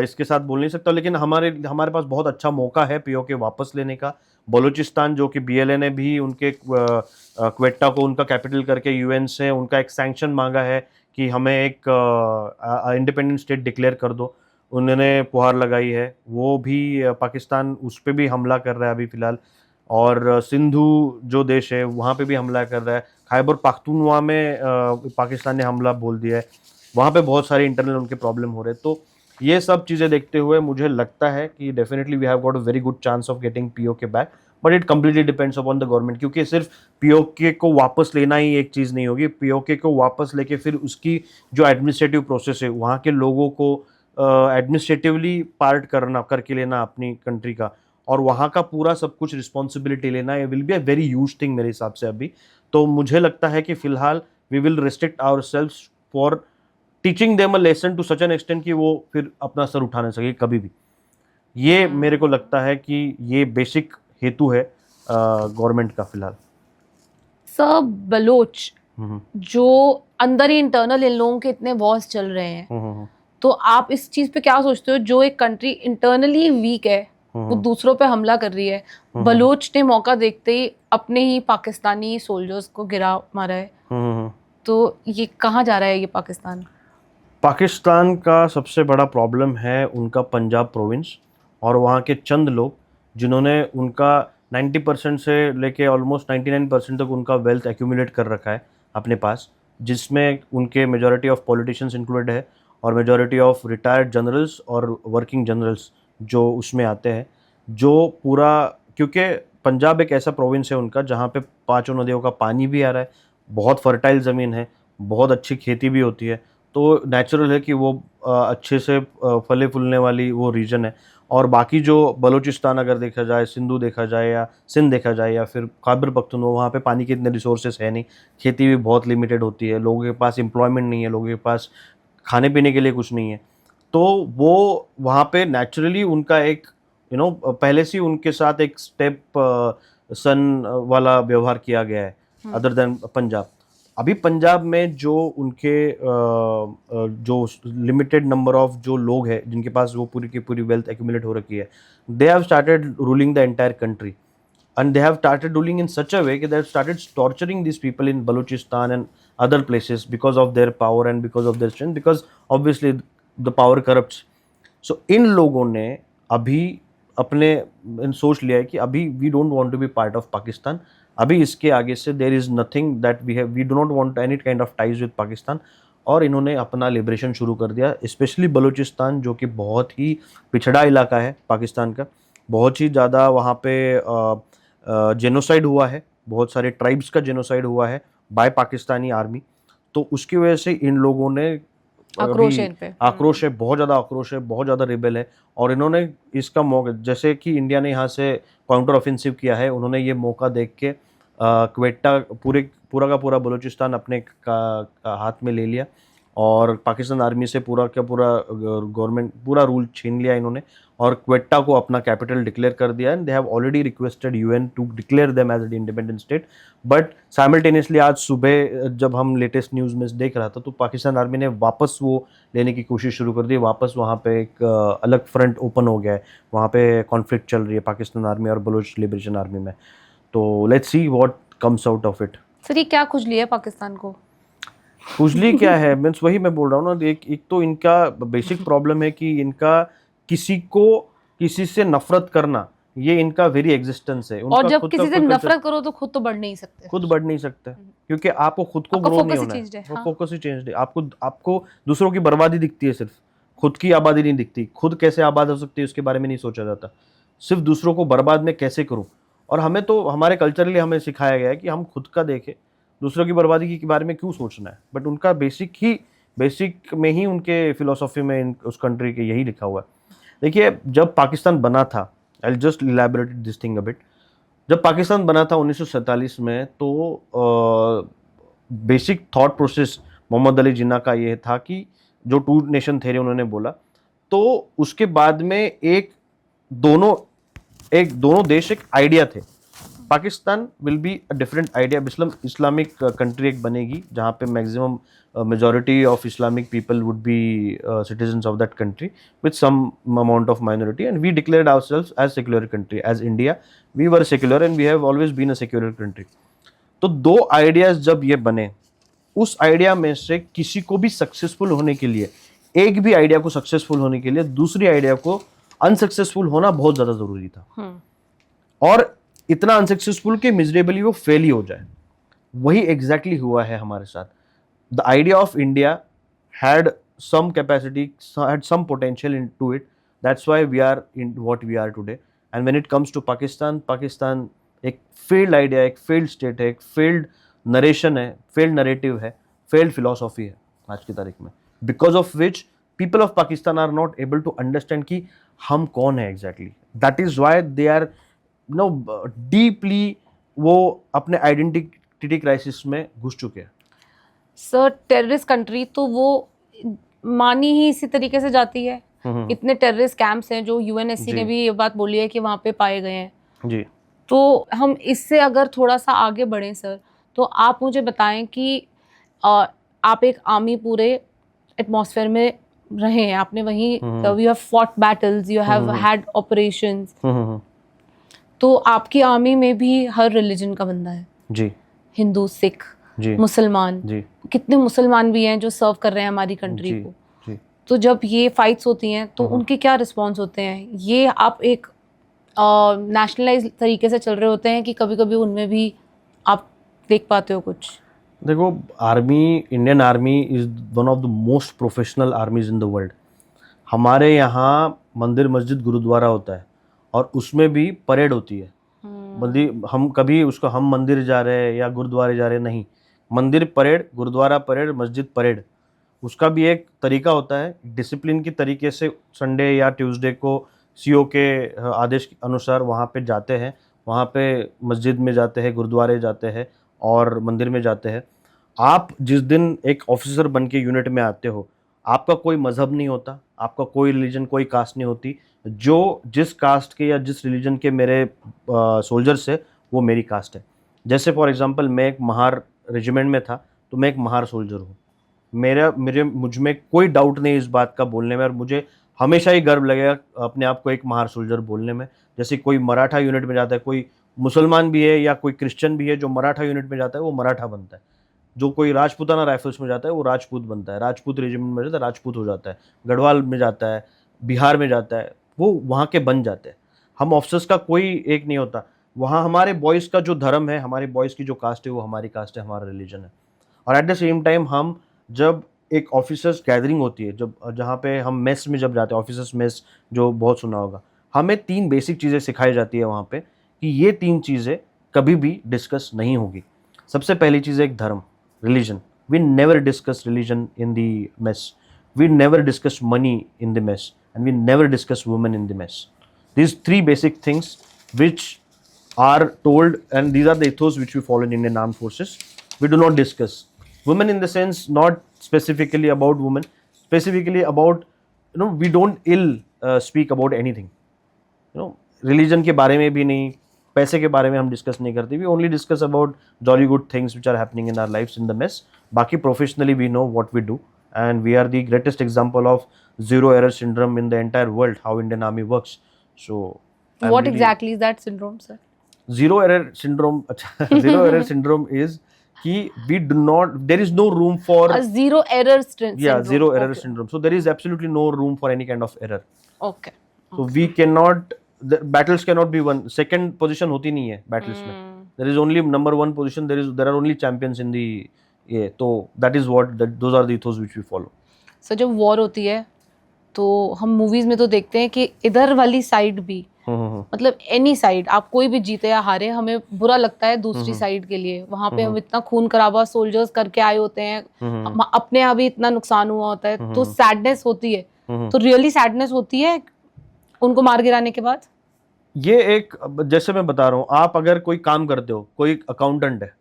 S1: इसके साथ बोल नहीं सकता, लेकिन हमारे पास बहुत अच्छा मौका है POK वापस लेने का। बलूचिस्तान जो कि BLA ने भी उनके क्वेटा को उनका कैपिटल करके UN से उनका एक सैंक्शन मांगा है कि हमें एक इंडिपेंडेंट स्टेट डिक्लेयर कर दो। उन्होंने पुहार लगाई है, वो भी पाकिस्तान उस पर भी हमला कर रहा है अभी फ़िलहाल। और सिंधु जो देश है वहाँ पे भी हमला कर रहा है। खैबर पख्तूनख्वा में पाकिस्तान ने हमला बोल दिया है, वहाँ पे बहुत सारे इंटरनल उनके प्रॉब्लम हो रहे हैं। तो ये सब चीज़ें देखते हुए मुझे लगता है कि definitely we have got a very good chance of getting POK back, but it completely depends upon the government, क्योंकि सिर्फ POK को वापस लेना ही एक चीज़ नहीं होगी। POK को वापस लेके फिर उसकी जो एडमिनिस्ट्रेटिव प्रोसेस है, वहाँ के लोगों को एडमिनिस्ट्रेटिवली पार्ट करके लेना अपनी कंट्री का, और वहाँ का पूरा सब कुछ रिस्पॉन्सिबिलिटी लेना, ये will be a very huge thing मेरे हिसाब से अभी। तो मुझे लगता है कि फ़िलहाल we will restrict ourselves for teaching them a lesson to such an extent कि वो फिर अपना सर उठा नहीं सके कभी भी। ये मेरे को लगता है कि ये बेसिक हेतु है गवर्नमेंट का फिलहाल।
S2: सर बलोच
S1: हम्म,
S2: जो अंदर ही इंटरनल इन लोगों के इतने वॉर्स चल रहे हैं,
S1: हम्म,
S2: तो आप इस चीज पे क्या सोचते हो? जो एक कंट्री इंटरनली वीक है वो दूसरों पे हमला कर रही है। बलोच ने मौका देखते ही अपने ही पाकिस्तानी सोल्जर्स को गिरा मारा है, तो ये कहाँ जा रहा है ये पाकिस्तान?
S1: पाकिस्तान का सबसे बड़ा प्रॉब्लम है उनका पंजाब प्रोविंस और वहाँ के चंद लोग जिन्होंने उनका 90% से लेके ऑलमोस्ट 99% तक उनका वेल्थ एक्यूमुलेट कर रखा है अपने पास, जिसमें उनके मेजॉरिटी ऑफ पॉलिटिशियंस इंक्लूडेड है और मेजॉरिटी ऑफ रिटायर्ड जनरल्स और वर्किंग जनरल्स जो उसमें आते हैं। जो पूरा, क्योंकि पंजाब एक ऐसा प्रोविंस है उनका जहाँ पे पांचों नदियों का पानी भी आ रहा है, बहुत फर्टाइल ज़मीन है, बहुत अच्छी खेती भी होती है, तो नेचुरल है कि वो अच्छे से फले फूलने वाली वो रीजन है। और बाकी जो बलूचिस्तान अगर देखा जाए, सिंधु देखा जाए या सिंध देखा जाए या फिर खैबर पख्तूनख्वा, वहाँ पे पानी के इतने रिसोर्सेस है नहीं, खेती भी बहुत लिमिटेड होती है, लोगों के पास एम्प्लॉयमेंट नहीं है, लोगों के पास खाने पीने के लिए कुछ नहीं है। तो वो वहाँ पे नेचुरली उनका एक पहले से ही उनके साथ एक स्टेप सन वाला व्यवहार किया गया है अदर देन पंजाब। अभी पंजाब में जो उनके जो लिमिटेड नंबर ऑफ जो लोग हैं जिनके पास वो पूरी की पूरी वेल्थ एक्यूमुलेट हो रखी है, they have started ruling the entire country and they have started ruling in such a way that they have started torturing these people in Balochistan and other places because of their power and because of their strength, because obviously the power corrupts. So इन लोगों ने अभी अपने सोच लिया है कि अभी we don't want to be part of Pakistan, अभी इसके आगे से there is nothing that we do not want any kind of ties with Pakistan. और इन्होंने अपना लिबरेशन शुरू कर दिया, स्पेशली बलूचिस्तान जो कि बहुत ही पिछड़ा इलाका है पाकिस्तान का, बहुत ही ज़्यादा वहाँ पे जेनोसाइड हुआ है, बहुत सारे ट्राइब्स का जेनोसाइड हुआ है बाय पाकिस्तानी आर्मी। तो उसकी वजह से इन लोगों ने
S2: आक्रोश है इन पे।
S1: आक्रोश है, बहुत ज़्यादा आक्रोश है, बहुत ज़्यादा रिबेल है। और इन्होंने इसका मौका, जैसे कि इंडिया ने यहाँ से काउंटर ऑफेंसिव किया है, उन्होंने ये मौका देख के क्वेटा पूरा का पूरा बलूचिस्तान अपने का हाथ में ले लिया और पाकिस्तान आर्मी से पूरा का पूरा गवर्नमेंट पूरा रूल छीन लिया इन्होंने और क्वेटा को अपना कैपिटल डिक्लेयर कर दिया। And they have already requested UN to declare them as an independent state. But simultaneously आज सुबह जब हम लेटेस्ट न्यूज़ में देख रहा था तो पाकिस्तान आर्मी ने वापस वो लेने की कोशिश शुरू कर दी, वापस वहाँ पे एक अलग फ्रंट ओपन हो गया है, वहाँ पे कॉन्फ्लिक्ट चल रही है पाकिस्तान आर्मी और बलूच लिबरेशन आर्मी में। तो let's see what comes out of it.
S2: Sir ये क्या खुजली है पाकिस्तान को?
S1: खुजली क्या है, मीन्स वही मैं बोल रहा हूँ ना, एक तो इनका बेसिक प्रॉब्लम है कि इनका किसी से नफरत करना, ये इनका वेरी एग्जिस्टेंस है।
S2: और जब किसी से नफरत करो तो खुद तो बढ़ नहीं सकते,
S1: खुद बढ़ नहीं सकते, क्योंकि आपको खुद को ग्रो नहीं होना है, वो फोकस ही चेंज है। आपको दूसरों की बर्बादी दिखती है, सिर्फ खुद की आबादी नहीं दिखती। खुद कैसे आबाद हो सकती है उसके बारे में नहीं सोचा जाता, सिर्फ दूसरों को बर्बाद में कैसे करूँ। और हमें तो हमारे कल्चरली हमें सिखाया गया है कि हम खुद का देखें, दूसरों की बर्बादी के बारे में क्यों सोचना है। बट उनका बेसिक में ही उनके फिलोसॉफी में उस कंट्री के यही लिखा हुआ है। देखिए, जब पाकिस्तान बना था, I just elaborate this thing a bit. जब पाकिस्तान बना था 1947 में, तो basic thought process Mohammad Ali Jinnah का ये था कि जो टू नेशन थ्योरी उन्होंने बोला, तो उसके बाद में दोनों देश एक आइडिया थे। Pakistan will be a different idea, Islamic country एक बनेगी जहाँ पे maximum majority of Islamic people would be citizens of that country with some amount of minority, and we declared ourselves as secular country. As India, we were secular and we have always been a secular country. तो दो ideas जब ये बने, उस idea में से किसी को भी सक्सेसफुल होने के लिए, एक भी आइडिया को सक्सेसफुल होने के लिए दूसरी आइडिया को अनसक्सेसफुल होना बहुत ज्यादा जरूरी था। और इतना अनसक्सेसफुल कि मिजरेबली वो फेल ही हो जाए। वही एग्जैक्टली हुआ है हमारे साथ। The idea of India had some capacity, had some potential into it. That's why we are in what we are today. And when it comes to Pakistan एक failed idea, एक failed state है, एक failed narration है, failed narrative है, failed philosophy है आज की तारीख में, because of which people of Pakistan are not able to understand कि हम कौन है exactly. That is why they are deeply वो अपने identity crisis में घुस चुके हैं।
S2: सर टेररिस्ट कंट्री तो वो मानी ही इसी तरीके से जाती है।
S1: हम्म,
S2: इतने टेररिस्ट कैंप्स हैं जो यूएनएससी ने
S1: जी।
S2: भी ये बात बोली है कि वहाँ पे पाए गए हैं।
S1: जी।
S2: तो हम इससे अगर थोड़ा सा आगे बढ़ें सर, तो आप मुझे बताएं कि आप एक आर्मी पूरे एटमॉस्फेयर में रहे हैं, आपने वहीं
S1: hmm,
S2: you have fought battles, you have
S1: hmm,
S2: had operations,
S1: hmm,
S2: तो आपकी आर्मी में भी हर रिलीजन का बंदा है,
S1: जी।
S2: हिंदू, सिख,
S1: जी।
S2: मुसलमान।
S1: जी।
S2: कितने मुसलमान भी हैं जो सर्व कर रहे हैं हमारी कंट्री
S1: जी।
S2: को।
S1: जी।
S2: तो जब ये फाइट्स होती हैं तो उनके क्या रिस्पॉन्स होते हैं? ये आप एक नेशनलाइज तरीके से चल रहे होते हैं कि कभी कभी उनमें भी आप देख पाते हो कुछ?
S1: देखो, army, Indian army is one of the most professional आर्मीज in the world. हमारे यहाँ मंदिर, मस्जिद, गुरुद्वारा होता है और उसमें भी परेड होती है। मंदिर, हम कभी उसको हम मंदिर जा रहे हैं या गुरुद्वारे जा रहे हैं, नहीं। मंदिर परेड, गुरुद्वारा परेड, मस्जिद परेड, उसका भी एक तरीका होता है। डिसिप्लिन की तरीके से संडे या ट्यूसडे को सीओ के आदेश के अनुसार वहाँ पे जाते हैं। वहाँ पे मस्जिद में जाते हैं, गुरुद्वारे जाते हैं और मंदिर में जाते हैं। आप जिस दिन एक ऑफिसर बन के यूनिट में आते हो, आपका कोई मज़हब नहीं होता, आपका कोई रिलीजन, कोई कास्ट नहीं होती। जो जिस कास्ट के या जिस रिलीजन के मेरे सोल्जर्स है, वो मेरी कास्ट है। जैसे फॉर एग्जांपल, मैं एक महार रेजिमेंट में था, तो मैं एक महार सोल्जर हूँ। मुझ में कोई डाउट नहीं इस बात का बोलने में, और मुझे हमेशा ही गर्व लगेगा अपने आप को एक महार सोल्जर बोलने में। जैसे कोई मराठा यूनिट में जाता है, कोई मुसलमान भी है या कोई क्रिश्चियन भी है, जो मराठा यूनिट में जाता है वो मराठा बनता है। जो कोई राजपूताना राइफल्स में जाता है वो राजपूत बनता है, राजपूत रेजिमेंट में जाता है राजपूत हो जाता है, गढ़वाल में जाता है, बिहार में जाता है, वो वहाँ के बन जाते हैं। हम ऑफिसर्स का कोई एक नहीं होता वहाँ। हमारे बॉयज़ का जो धर्म है, हमारे बॉयज़ की जो कास्ट है, वो हमारी कास्ट है, हमारा रिलीजन है। और एट द सेम टाइम हम जब एक ऑफिसर्स गैदरिंग होती है, जब जहाँ पे हम मेस में जब जाते हैं, ऑफिसर्स मेस जो बहुत सुना होगा, हमें 3 बेसिक चीज़ें सिखाई जाती है वहाँ पे कि ये 3 चीज़ें कभी भी डिस्कस नहीं होगी। सबसे पहली चीज़ है एक धर्म, religion. We never discuss religion in the mess, we never discuss money in the mess, and we never discuss women in the mess. These 3 basic things which are told, and these are the ethos which we follow in Indian Armed Forces. We do not discuss women in the sense, not specifically about women, specifically about, we don't speak about anything, religion के बारे में भी नहीं, पैसे के बारे में हम डिस्कस नहीं करते। We only discuss about jolly good things which are happening in our lives in the mess. बाकी professionally we know what we do, and we are the greatest example of zero error syndrome in the entire world, how Indian Army works. So
S2: What exactly is that syndrome, sir?
S1: zero error syndrome zero error syndrome is कि we do not, there is no room for
S2: A zero error syndrome.
S1: yeah, zero error
S2: Okay.
S1: syndrome. So there is absolutely no room for any kind of error.
S2: Okay.
S1: So we cannot, the battles cannot be won, second position होती नहीं है battles में. There is only number 1 position, there are only champions in the, yeah, so that is what, those are the ethos which we follow.
S2: So जब war होती है तो हम movies में तो देखते हैं कि इधर वाली साइड भी, मतलब एनी साइड, आप कोई भी जीते या हारे, हमें बुरा लगता है दूसरी साइड के लिए। वहां पे हम इतना खून खराबा सोल्जर्स करके आए होते हैं, अपने यहाँ भी इतना नुकसान हुआ होता है, तो सैडनेस होती है। तो रियली सैडनेस होती है उनको मार गिराने के बाद?
S1: ये एक, जैसे मैं बता रहा हूँ, आप अगर कोई काम करते हो, कोई अकाउंटेंट है,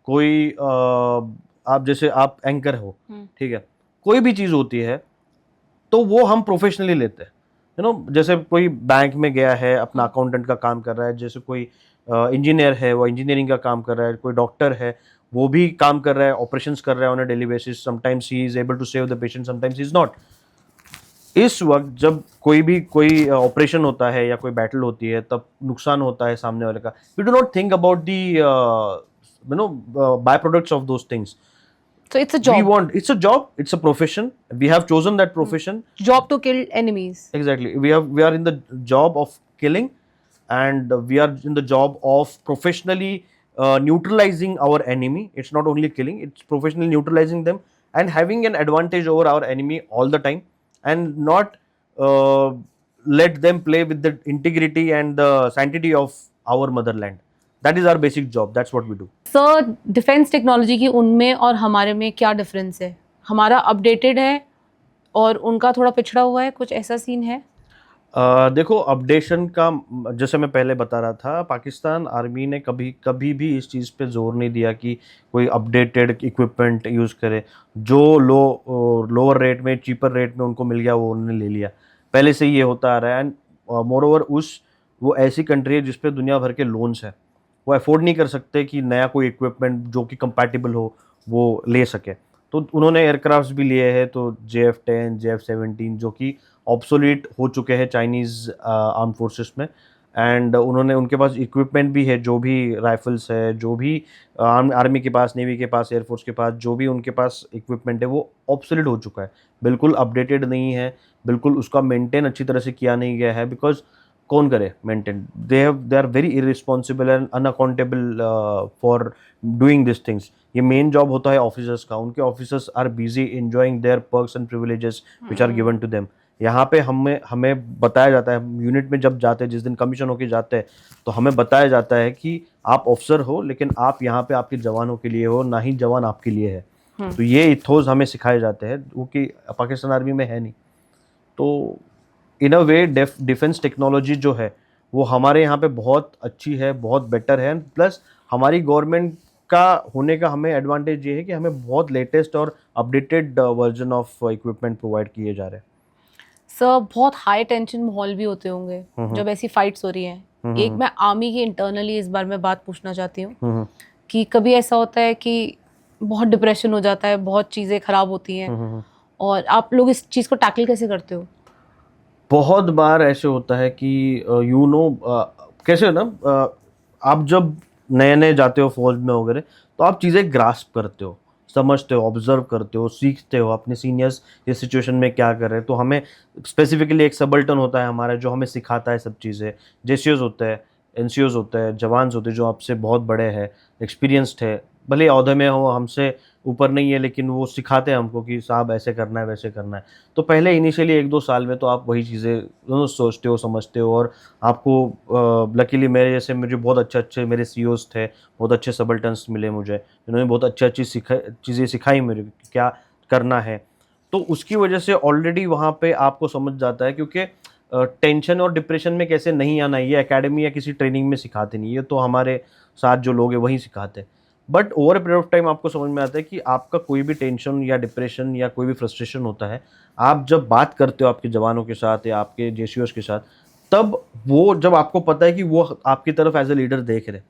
S1: कोई आप जैसे आप एंकर हो, ठीक है, कोई भी चीज़ होती है तो वो हम प्रोफेशनली लेते हैं। जैसे कोई बैंक में गया है, अपना अकाउंटेंट का काम कर रहा है, जैसे कोई इंजीनियर है, वो इंजीनियरिंग का काम कर रहा है, कोई डॉक्टर है, वो भी काम कर रहा है, ऑपरेशंस कर रहा है on a daily basis. Sometimes he is able to save the patient, sometimes he is not. इस वक्त जब कोई ऑपरेशन होता है या कोई बैटल होती है, तब नुकसान होता है सामने वाले का, we do not think about the by products of those things.
S2: So it's a job.
S1: It's a job, it's a profession. We have chosen that profession.
S2: Job to kill enemies.
S1: Exactly. We are in the job of killing, and we are in the job of professionally neutralizing our enemy. It's not only killing, it's professionally neutralizing them and having an advantage over our enemy all the time, and not let them play with the integrity and the sanctity of our motherland. That is our basic job. That's what we do.
S2: Sir, defence technology की उनमें और हमारे में क्या difference है? हमारा updated है और उनका थोड़ा पिछड़ा हुआ है, कुछ ऐसा सीन है?
S1: देखो अपडेशन का जैसे मैं पहले बता रहा था, पाकिस्तान आर्मी ने कभी कभी भी इस चीज़ पे जोर नहीं दिया कि कोई अपडेटेड इक्विपमेंट यूज़ करे। जो लोअर रेट में, चीपर रेट में उनको मिल गया वो उन्होंने ले लिया। पहले से ही ये होता आ रहा है। एंड मोर ओवर वो ऐसी कंट्री है जिसपे दुनिया भर के लोन्स हैं। वो अफोर्ड नहीं कर सकते कि नया कोई इक्विपमेंट जो कि कंपैटिबल हो वो ले सके। तो उन्होंने एयरक्राफ्ट्स भी लिए हैं, तो JF-10, JF-17 जो कि ऑब्सोलीट हो चुके हैं चाइनीज़ आर्म फोर्सेस में। एंड उन्होंने, उनके पास इक्विपमेंट भी है, जो भी राइफल्स है, जो भी आर्मी के पास, नेवी के पास, एयरफोर्स के पास जो भी उनके पास इक्विपमेंट है वो ऑब्सोलीट हो चुका है, बिल्कुल अपडेटेड नहीं है, बिल्कुल उसका मेंटेन अच्छी तरह से किया नहीं गया है। बिकॉज कौन करे maintain? They are very irresponsible and unaccountable for doing this things. ये मेन जॉब होता है ऑफिसर्स का। उनके officers are busy enjoying their perks and privileges which are given to them. यहाँ पे हमें हमें बताया जाता है, हम यूनिट में जब जाते हैं, जिस दिन कमीशन होके जाते हैं, तो हमें बताया जाता है कि आप ऑफिसर हो लेकिन आप यहाँ पे आपके जवानों के लिए हो, ना ही जवान आपके लिए है। तो ये इथोस हमें सिखाए जाते हैं, वो कि पाकिस्तान आर्मी में है नहीं। तो इन अ वे डिफेंस टेक्नोलॉजी जो है वो हमारे यहाँ पे बहुत अच्छी है, बहुत बेटर है। प्लस हमारी गवर्नमेंट का होने का हमें एडवांटेज ये है कि हमें बहुत लेटेस्ट और updated version of equipment provide किए जा रहे हैं।
S2: सर बहुत हाई टेंशन माहौल भी होते होंगे
S1: हम्म,
S2: जब ऐसी फाइट्स हो रही हैं। एक मैं आर्मी की इंटरनली इस बार मैं बात पूछना चाहती हूँ
S1: हम्म,
S2: कि कभी ऐसा होता है कि बहुत डिप्रेशन हो जाता है, बहुत चीज़ें खराब होती हैं,
S1: हम्म।
S2: और आप लोग इस चीज़ को टैकल कैसे करते हो?
S1: बहुत बार ऐसे होता है कि यू नो कैसे ना, आप जब नए नए जाते हो फौज में वगैरह, तो आप चीज़ें ग्रास्प करते हो, समझते हो, ऑब्जर्व करते हो, सीखते हो अपने सीनियर्स इस सिचुएशन में क्या कर रहे हैं। तो हमें स्पेसिफिकली एक सबल्टन होता है हमारा जो हमें सिखाता है सब चीज़ें। जेसीओज होते हैं, एनसीओज होते हैं, जवान्स होते हैं जो आपसे बहुत बड़े हैं, एक्सपीरियंस्ड है, भले ओहदे में हो, हमसे ऊपर नहीं है, लेकिन वो सिखाते हैं हमको कि साहब ऐसे करना है, वैसे करना है। तो पहले इनिशियली 1-2 साल में तो आप वही चीज़ें सोचते हो, समझते हो। और आपको लकीली मेरे जैसे मुझे बहुत अच्छे-अच्छे मेरे सीईओज़ थे, बहुत अच्छे सबल्टन्स मिले मुझे, जिन्होंने बहुत अच्छी-अच्छी चीज़ें सिखाई मेरे को कि क्या करना है। तो उसकी वजह से ऑलरेडी वहाँ पे आपको समझ जाता है, क्योंकि टेंशन और डिप्रेशन में कैसे नहीं आना है, ये एकेडमी या किसी ट्रेनिंग में सिखाते नहीं, ये तो हमारे साथ जो लोग हैं वही सिखाते हैं। But over a period of time आपको समझ में आता है कि आपका कोई भी टेंशन या डिप्रेशन या कोई भी फ्रस्ट्रेशन होता है, आप जब बात करते हो आपके जवानों के साथ या आपके जेसीओस के साथ, तब वो, जब आपको पता है कि वो आपकी तरफ एज ए लीडर देख रहे हैं,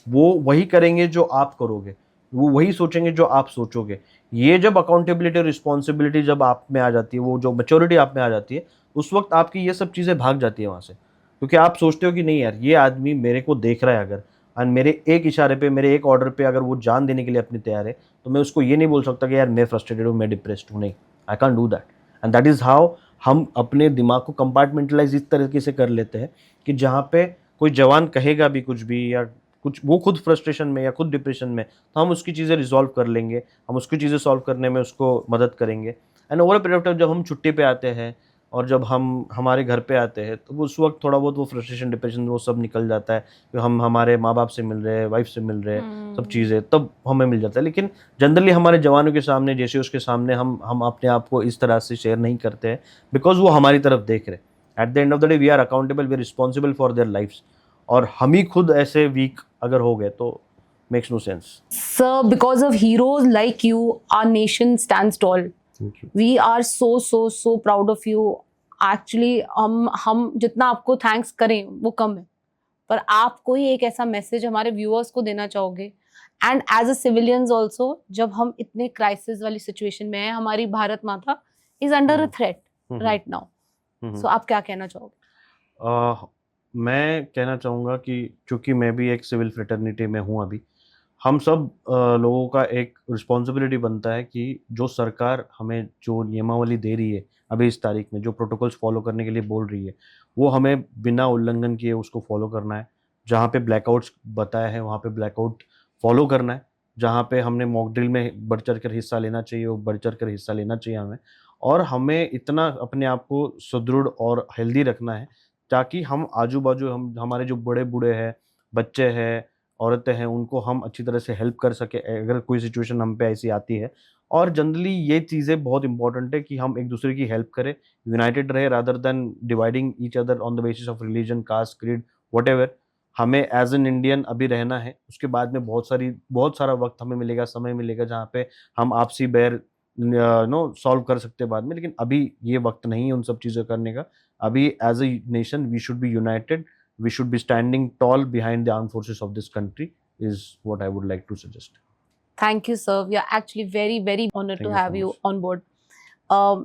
S1: वो वही करेंगे जो आप करोगे, वो वही सोचेंगे जो आप सोचोगे। ये जब अकाउंटेबिलिटी और रिस्पॉन्सिबिलिटी जब आप में आ जाती है, वो जो मैच्योरिटी आप में आ जाती है, उस वक्त आपकी ये सब चीज़ें भाग जाती है वहाँ से। क्योंकि आप सोचते हो कि नहीं यार, ये आदमी मेरे को देख रहा है अगर, एंड मेरे एक इशारे पे, मेरे एक ऑर्डर पे अगर वो जान देने के लिए अपनी तैयार है, तो मैं उसको ये नहीं बोल सकता कि यार मैं फ्रस्ट्रेटेड हूँ, मैं डिप्रेस्ड हूँ। नहीं, I can't do that. And that is how हम अपने दिमाग को कंपार्टमेंटलाइज इस तरीके से कर लेते हैं कि जहाँ पे कोई जवान कहेगा भी कुछ भी, या कुछ वो खुद फ्रस्ट्रेशन में या खुद डिप्रेशन में, तो हम उसकी चीज़ें रिजॉल्व कर लेंगे, हम उसकी चीज़ें सॉल्व करने में उसको मदद करेंगे। And over period of time जब हम छुट्टी पे आते हैं और जब हम हमारे घर पे आते हैं, तो उस वक्त थोड़ा बहुत वो फ्रस्ट्रेशन, डिप्रेशन वो सब निकल जाता है। कि हम हमारे माँ बाप से मिल रहे हैं, वाइफ से मिल रहे हैं, सब चीज़ें तब हमें मिल जाता है। लेकिन जनरली हमारे जवानों के सामने, जैसे उसके सामने हम अपने आप को इस तरह से शेयर नहीं करते हैं, बिकॉज वो हमारी तरफ देख रहे हैं। At the end of the day we are accountable, we are responsible for their lifes. और हम ही खुद ऐसे वीक अगर हो गए तो makes no sense.
S2: Sir, because of heroes like you, our nation stands tall.
S1: Thank you.
S2: We are so proud of you. Actually, हम जितना आपको थैंक्स करें वो कम है, पर आपको ही एक ऐसा मैसेज हमारे व्यूअर्स को देना चाहोगे, and as a civilians also, जब हम इतने क्राइसिस वाली सिचुएशन में हैं, हमारी Bharat Mata is under a threat right now, so आप क्या कहना चाहोगे?
S1: मैं कहना चाहूँगा कि चूँकि मैं भी एक सिविल फ्रेटर्निटी में हूँ अभी, हम सब लोगों का एक रिस्पॉन्सिबिलिटी बनता है कि जो सरकार हमें जो नियमावली दे रही है, अभी इस तारीख में जो प्रोटोकॉल्स फ़ॉलो करने के लिए बोल रही है, वो हमें बिना उल्लंघन किए उसको फ़ॉलो करना है। जहाँ पे ब्लैकआउट्स बताया है, वहाँ पे ब्लैकआउट फ़ॉलो करना है। जहाँ पे हमने मॉक ड्रिल में बढ़-चढ़ कर हिस्सा लेना चाहिए, वो बढ़-चढ़ कर हिस्सा लेना चाहिए हमें। और हमें इतना अपने आप को सुदृढ़ और हेल्दी रखना है, ताकि हम आजू-बाजू, हम हमारे जो बड़े-बूढ़े हैं, बच्चे हैं, औरतें हैं उनको हम अच्छी तरह से हेल्प कर सके अगर कोई सिचुएशन हम पे ऐसी आती है। और जनरली ये चीज़ें बहुत इंपॉर्टेंट है कि हम एक दूसरे की हेल्प करें, यूनाइटेड रहे rather than dividing each other on the basis of religion, caste, creed, whatever. हमें एज एन इंडियन अभी रहना है, उसके बाद में बहुत सारा वक्त हमें मिलेगा, समय मिलेगा जहाँ पे हम आपसी बैर सॉल्व कर सकते हैं बाद में, लेकिन अभी ये वक्त नहीं है उन सब चीज़ें करने का। अभी as a nation we should be united, we should be standing tall behind the armed forces of this country is what I would like to suggest.
S2: Thank you, sir. We are actually very, very honored
S1: Thank
S2: to
S1: you
S2: have
S1: so
S2: you
S1: much.
S2: on board.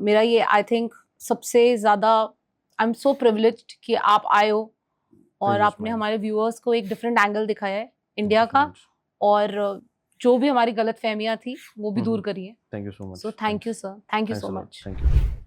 S2: मेरा ये I think सबसे ज़्यादा I am so privileged कि आप आए हो और
S1: Pleasure is
S2: आपने
S1: mine.
S2: हमारे व्यूअर्स को एक डिफरेंट एंगल दिखाया है
S1: Thank
S2: इंडिया
S1: you so
S2: का,
S1: much.
S2: और जो भी हमारी गलत फहमियाँ थी वो भी दूर
S1: Mhm.
S2: करी है.
S1: Thank you so much.
S2: So thank you, sir. Thank you
S1: Thanks
S2: so
S1: a lot.
S2: much.
S1: Thank you.